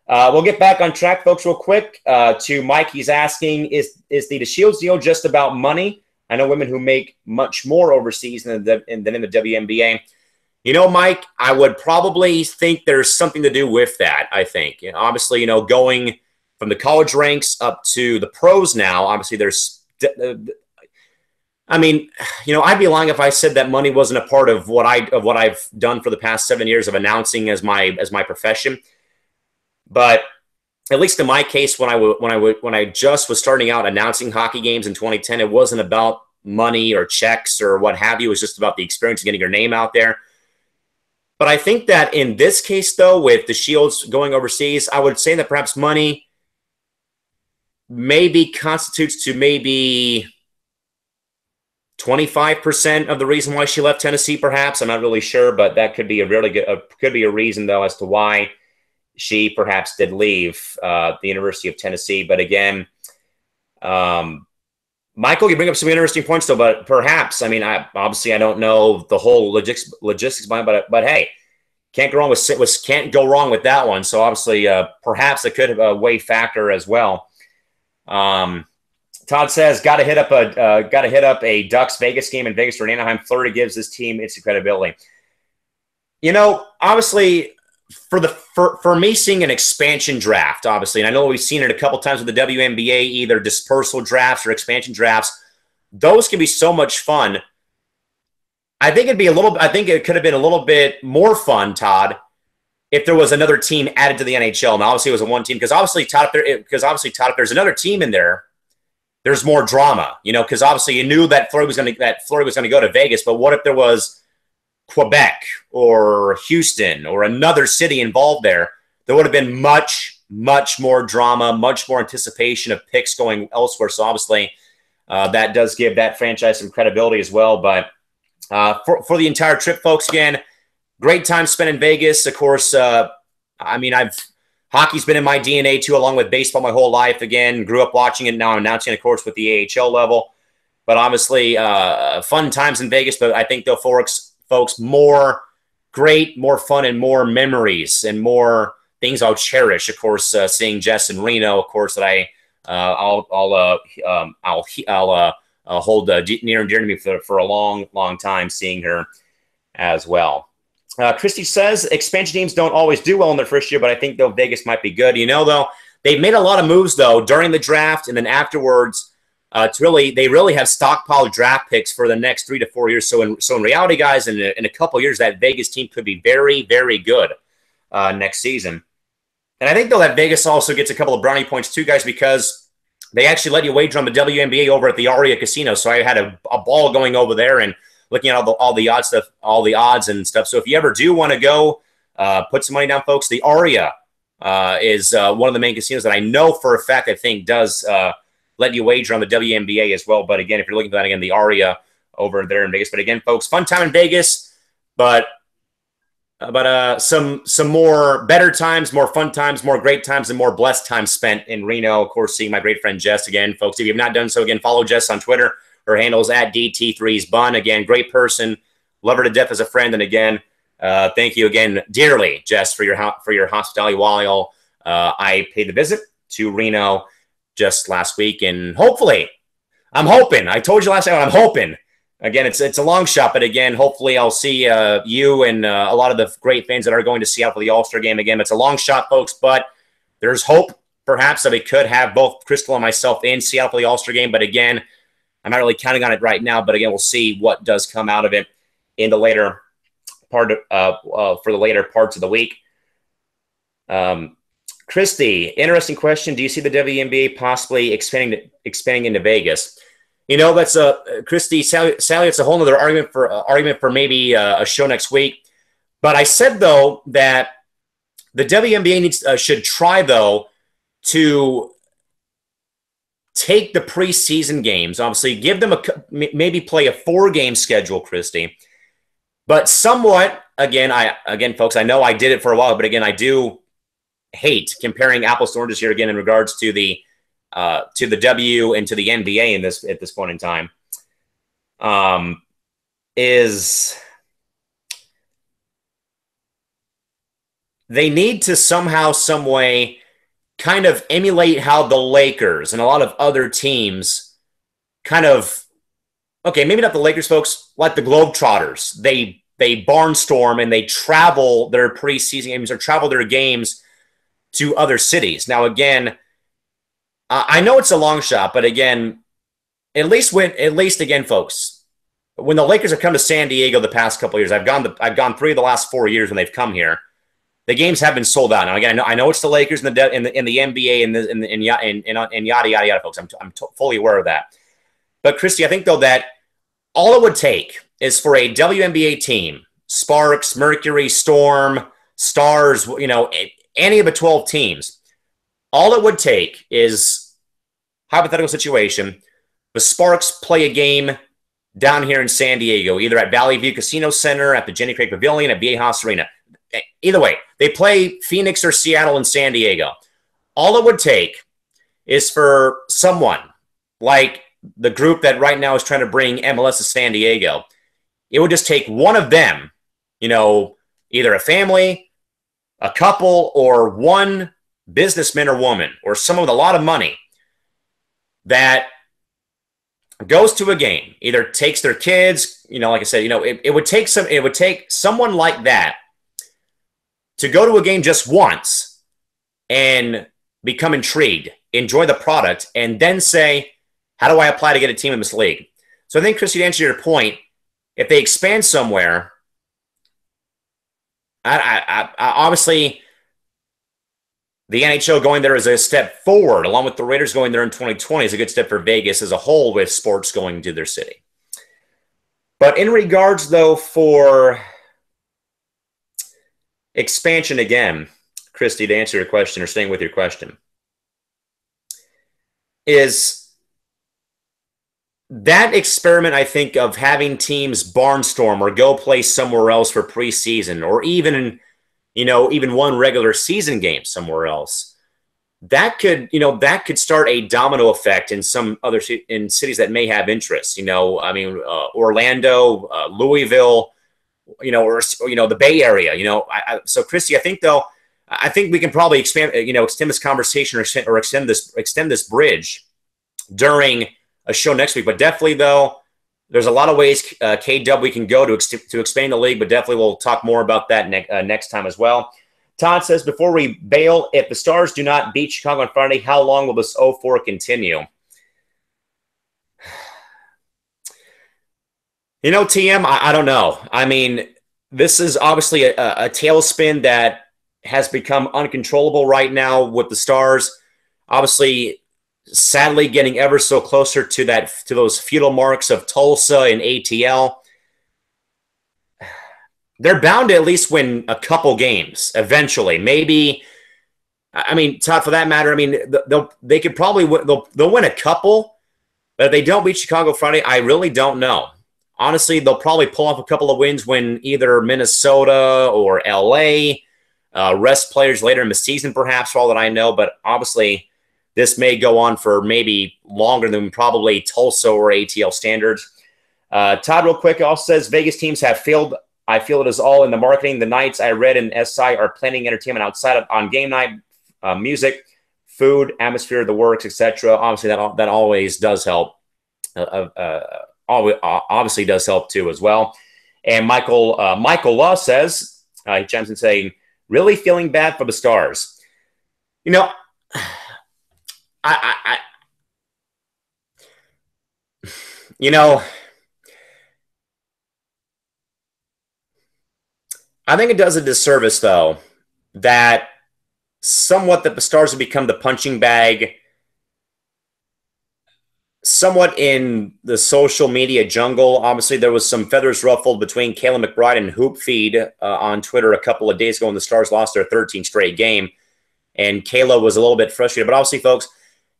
We'll get back on track, folks, real quick. To Mike, he's asking, is the Shields deal just about money? I know women who make much more overseas than in the WNBA. You know, Mike, I would probably think there's something to do with that, I think. You know, obviously, you know, going from the college ranks up to the pros now, obviously there's – I mean, you know, I'd be lying if I said that money wasn't a part of what I've done for the past 7 years of announcing as my profession. But at least in my case, when I just was starting out announcing hockey games in 2010, it wasn't about money or checks or what have you. It was just about the experience of getting your name out there. But I think that in this case, though, with the Shields going overseas, I would say that perhaps money maybe constitutes to maybe 25% of the reason why she left Tennessee, perhaps. I'm not really sure, but that could be a really good, could be a reason, though, as to why she perhaps did leave the University of Tennessee. But again, Michael, you bring up some interesting points, though, but perhaps, I mean, obviously I don't know the whole logistics behind it, but hey, can't go wrong with that one. So obviously, perhaps it could have a weight factor as well. Todd says, got to hit up a Ducks Vegas game in Vegas or in Anaheim. Florida gives this team its credibility. You know, obviously, for me seeing an expansion draft, obviously, and I know we've seen it a couple times with the WNBA, either dispersal drafts or expansion drafts. Those can be so much fun. I think it could have been a little bit more fun, Todd, if there was another team added to the NHL. And obviously it was a one team because obviously, Todd, if there's another team in there, there's more drama, you know, because obviously you knew that Florida was going to go to Vegas, but what if there was Quebec or Houston or another city involved there? There would have been much, much more drama, much more anticipation of picks going elsewhere. So obviously that does give that franchise some credibility as well. But for the entire trip, folks, again, great time spent in Vegas. Of course, I mean, hockey's been in my DNA too, along with baseball my whole life. Again, grew up watching it. Now I'm announcing, of course, with the AHL level. But obviously, fun times in Vegas. But I think, though, folks, more fun and more memories and more things I'll cherish. Of course, seeing Jess in Reno, of course, that I'll hold near and dear to me for a long, long time, seeing her as well. Christy says expansion teams don't always do well in their first year, but I think, though, Vegas might be good. You know, though, they've made a lot of moves, though, during the draft and then afterwards. They really have stockpiled draft picks for the next 3 to 4 years. So in reality, guys, in a couple of years, that Vegas team could be very, very good next season. And I think, though, that Vegas also gets a couple of brownie points too, guys, because they actually let you wager on the WNBA over at the Aria Casino. So I had a ball going over there and looking at all the odds and stuff. So if you ever do want to go, put some money down, folks. The Aria is one of the main casinos that I know for a fact I think does let you wager on the WNBA as well. But again, if you're looking for that, again, the Aria over there in Vegas. But again, folks, fun time in Vegas, but some more better times, more fun times, more great times, and more blessed times spent in Reno. Of course, seeing my great friend Jess again, folks. If you have not done so, again, follow Jess on Twitter. Her handle is @DT3sBun. Again, great person, love her to death as a friend. And again, thank you again dearly, Jess, for your hospitality while I paid the visit to Reno just last week. And hopefully, I'm hoping. I told you last time, I'm hoping. Again, it's a long shot, but again, hopefully I'll see you and a lot of the great fans that are going to Seattle for the All-Star game. Again, it's a long shot, folks, but there's hope perhaps that we could have both Crystal and myself in Seattle for the All-Star game. But again, I'm not really counting on it right now. But again, we'll see what does come out of it in the later part for the later parts of the week. Christy, interesting question. Do you see the WNBA possibly expanding into Vegas? That's Christy, Sally, it's a whole other argument for maybe a show next week. But I said, though, that the WNBA should try, though, to take the preseason games, obviously give them maybe play a 4-game schedule, Christy. But somewhat, again, folks, I know I did it for a while, but again, I do hate comparing apples to oranges here again in regards to the W and to the NBA at this point in time. They need to somehow, some way, kind of emulate how the Lakers and a lot of other teams kind of, okay, maybe not the Lakers, folks, like the Globetrotters. They barnstorm and they travel their preseason games or travel their games to other cities. Now, again, I know it's a long shot, but again, at least again, folks, when the Lakers have come to San Diego the past couple of years, I've gone 3 of the last 4 years when they've come here. The games have been sold out. Now, again, I know it's the Lakers in the NBA and yada yada yada, folks. I'm fully aware of that. But Christy, I think though that all it would take is for a WNBA team, Sparks, Mercury, Storm, Stars, any of the 12 teams. All it would take is, hypothetical situation, the Sparks play a game down here in San Diego, either at Valley View Casino Center, at the Jenny Craig Pavilion, at Viejas Arena. Either way, they play Phoenix or Seattle and San Diego. All it would take is for someone like the group that right now is trying to bring MLS to San Diego. It would just take one of them, either a family, a couple, or one businessman or woman, or someone with a lot of money that goes to a game, either takes their kids, like I said, it would take someone like that to go to a game just once and become intrigued, enjoy the product, and then say, how do I apply to get a team in this league? So I think, Christy, to answer your point, if they expand somewhere, I obviously the NHL going there is a step forward, along with the Raiders going there in 2020 is a good step for Vegas as a whole with sports going to their city. But in regards, though, for expansion again, Christy, to answer your question or staying with your question, is that experiment, I think, of having teams barnstorm or go play somewhere else for preseason, or even one regular season game somewhere else, that could start a domino effect in some other in cities that may have interest. Orlando, Louisville, or the Bay Area. So Christy, I think though, we can probably extend this conversation or extend this bridge during a show next week. But definitely though, there's a lot of ways KW can go to expand the league. But definitely we'll talk more about that next time as well. Todd says, before we bail, if the Stars do not beat Chicago on Friday, how long will this 0-4 continue? TM, I don't know. I mean, this is obviously a tailspin that has become uncontrollable right now with the Stars. Obviously, sadly, getting ever so closer to those feudal marks of Tulsa and ATL. They're bound to at least win a couple games eventually. Maybe, Todd, for that matter, they could probably they'll win a couple, but if they don't beat Chicago Friday, I really don't know. Honestly, they'll probably pull off a couple of wins when either Minnesota or LA rest players later in the season, perhaps, for all that I know. But obviously, this may go on for maybe longer than probably Tulsa or ATL standards. Todd, real quick, also says Vegas teams have failed. I feel it is all in the marketing. The nights I read in SI are planning entertainment outside on game night, music, food, atmosphere, the works, etc. Obviously, that always does help. Obviously does help too as well. And Michael Law says, he chimes in saying, really feeling bad for the Stars. you know, I think it does a disservice, though, that somewhat that the Stars have become the punching bag somewhat in the social media jungle. Obviously, there was some feathers ruffled between Kayla McBride and Hoop Feed on Twitter a couple of days ago when the Stars lost their 13th straight game. And Kayla was a little bit frustrated. But obviously, folks,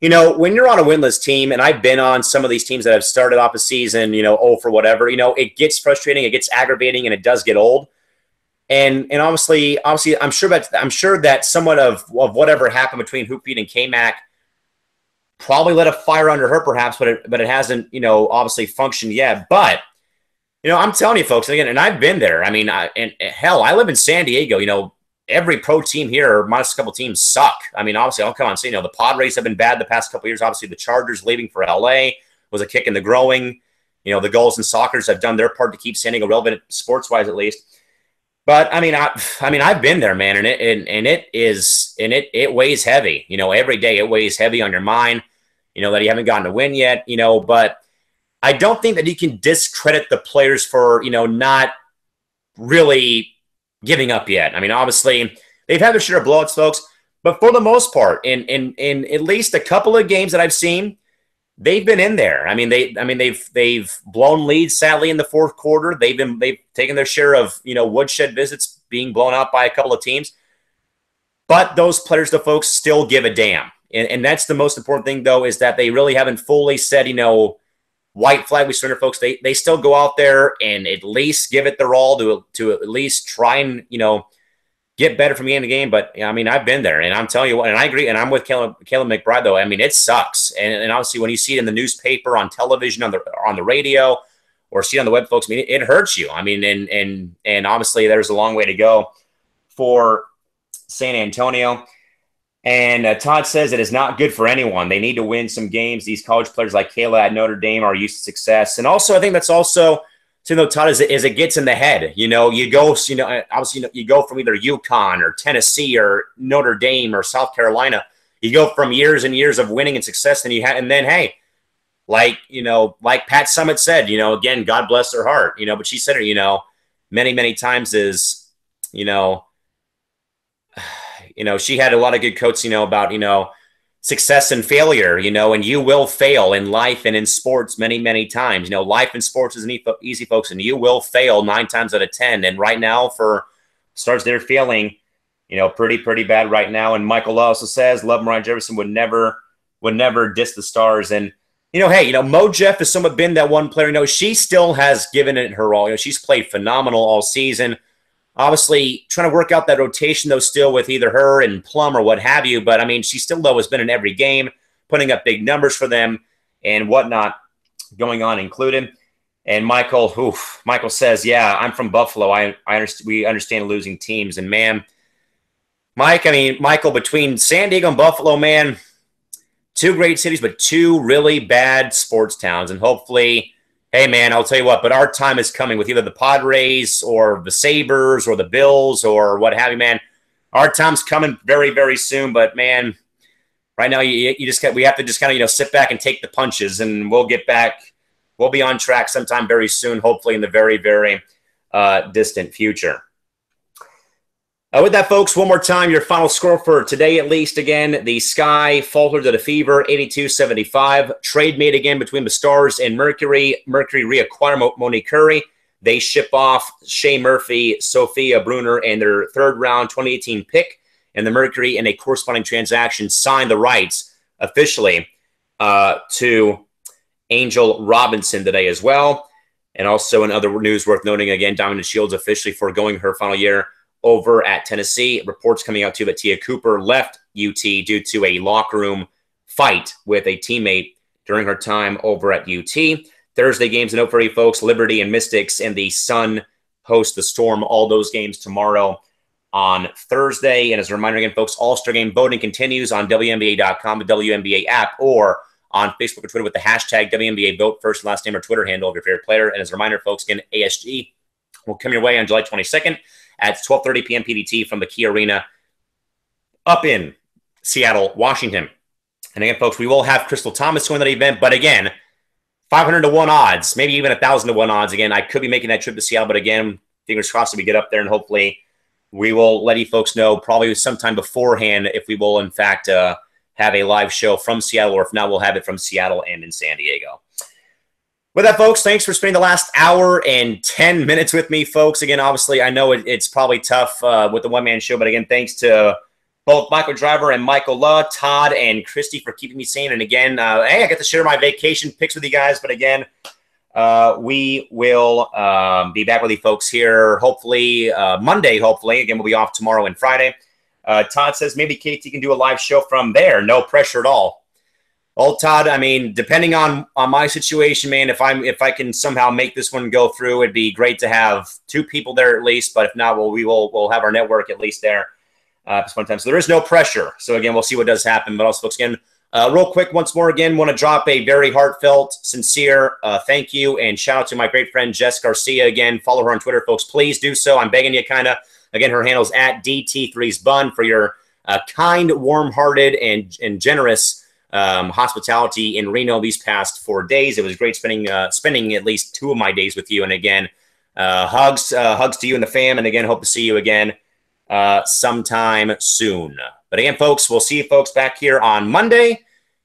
you know, when you're on a winless team, and I've been on some of these teams that have started off a season, you know, for whatever, you know, it gets frustrating, it gets aggravating, and it does get old. And obviously, I'm sure that somewhat of whatever happened between Hoop Feed and K-Mac probably lit a fire under her, perhaps, but it hasn't, you know, obviously functioned yet. But you know, I'm telling you, folks, and again, and I've been there. I mean, and hell, I live in San Diego. You know, every pro team here, minus a couple teams, suck. I mean, obviously, I'll come on and say, you know, the Padres have been bad the past couple of years. Obviously, the Chargers leaving for LA was a kick in the growing. You know, the Gulls and Sockers have done their part to keep San Diego relevant, sports-wise at least. But I mean, I've been there, man, and it weighs heavy. You know, every day it weighs heavy on your mind. You know that you haven't gotten a win yet. You know, but I don't think that you can discredit the players for, you know, not really giving up yet. I mean, obviously they've had their share of blowouts, folks, but for the most part, in at least a couple of games that I've seen, they've been in there. I mean, they've blown leads, sadly, in the fourth quarter. They've taken their share of, you know, woodshed visits being blown out by a couple of teams. But those players, the folks, still give a damn. And that's the most important thing, though, is that they really haven't fully said, you know, white flag, we surrender, folks. They still go out there and at least give it their all to at least try and, you know, get better from game to game. But, I mean, I've been there, and I'm telling you what, and I agree, and I'm with Kayla McBride, though. I mean, it sucks. And obviously when you see it in the newspaper, on television, on the radio, or see it on the web, folks, I mean, it hurts you. I mean, and obviously there's a long way to go for San Antonio. And Todd says it is not good for anyone. They need to win some games. These college players like Kayla at Notre Dame are used to success. And also, I think that's also, you know, Todd, is it gets in the head. You know, you go, you know, obviously, you know, you go from either UConn or Tennessee or Notre Dame or South Carolina. You go from years and years of winning and success, and then, hey, like, you know, like Pat Summitt said, you know, again, God bless her heart, you know, but she said it, you know, many, many times is, you know, she had a lot of good quotes, you know, about, you know, success and failure, you know, and you will fail in life and in sports many, many times. You know, life in sports isn't easy, folks, and you will fail 9 times out of 10. And right now, for Stars, they're feeling, you know, pretty bad right now. And Michael also says, love Mariah Jefferson would never diss the Stars. And, you know, hey, you know, Mo Jeff has somewhat been that one player. You know, she still has given it her all. You know, she's played phenomenal all season. Obviously, trying to work out that rotation, though, still with either her and Plum or what have you. But, I mean, she still, though, has been in every game, putting up big numbers for them and whatnot going on included. And Michael says, yeah, I'm from Buffalo. We understand losing teams. And, man, Michael, between San Diego and Buffalo, man, 2 great cities, but 2 really bad sports towns. And hopefully – hey, man, I'll tell you what, but our time is coming with either the Padres or the Sabres or the Bills or what have you, man. Our time's coming very, very soon. But, man, right now we have to just kind of, you know, sit back and take the punches, and we'll get back. We'll be on track sometime very soon, hopefully in the very, very distant future. With that, folks, one more time, your final score for today, at least. Again, the Sky faltered to the Fever, 82-75. Trade made again between the Stars and Mercury. Mercury reacquire Monique Curry. They ship off Shea Murphy, Sophia Bruner, and their third-round 2018 pick. And the Mercury, in a corresponding transaction, signed the rights officially to Angel Robinson today as well. And also in other news worth noting, again, Diamond Shields officially foregoing her final year over at Tennessee. Reports coming out, too, that Tia Cooper left UT due to a locker room fight with a teammate during her time over at UT. Thursday games to note for you folks, Liberty and Mystics, and the Sun host the Storm. All those games tomorrow on Thursday. And as a reminder again, folks, All-Star Game voting continues on WNBA.com, the WNBA app, or on Facebook or Twitter with the hashtag WNBA vote, first and last name or Twitter handle of your favorite player. And as a reminder, folks, again, ASG will come your way on July 22nd. At 12:30 p.m. PDT from the Key Arena up in Seattle, Washington. And again, folks, we will have Crystal Thomas going to that event. But again, 500 to 1 odds, maybe even 1,000 to 1 odds. Again, I could be making that trip to Seattle. But again, fingers crossed that we get up there, and hopefully we will let you folks know probably sometime beforehand if we will, in fact, have a live show from Seattle, or if not, we'll have it from Seattle and in San Diego. With that, folks, thanks for spending the last hour and 10 minutes with me, folks. Again, obviously, I know it's probably tough with the one-man show, but again, thanks to both Michael Driver and Michael Luh, Todd and Christy for keeping me sane. And again, hey, I get to share my vacation pics with you guys. But again, we will be back with you folks here hopefully Monday, hopefully. Again, we'll be off tomorrow and Friday. Todd says maybe KT can do a live show from there. No pressure at all. Well, Todd, I mean, depending on my situation, man, if I can somehow make this one go through, it'd be great to have 2 people there at least. But if not, we'll have our network at least there this one time. So there is no pressure. So again, we'll see what does happen. But also, folks, again, real quick, once more, again, want to drop a very heartfelt, sincere thank you and shout out to my great friend Jess Garcia. Again, follow her on Twitter, folks. Please do so. I'm begging you, kind of. Again, her handle's at DT3sBun for your kind, warm-hearted, and generous hospitality in Reno these past 4 days. It was great spending at least 2 of my days with you. And again, hugs to you and the fam. And again, hope to see you again sometime soon. But again, folks, we'll see you folks back here on Monday.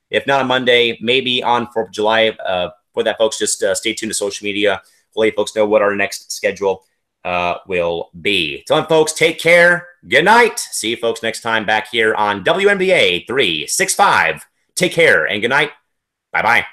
If not on Monday, maybe on 4th of July. For that, folks, just stay tuned to social media. We'll let you folks know what our next schedule will be. Till then, folks, take care. Good night. See you folks next time back here on WNBA 365. Take care and good night. Bye-bye.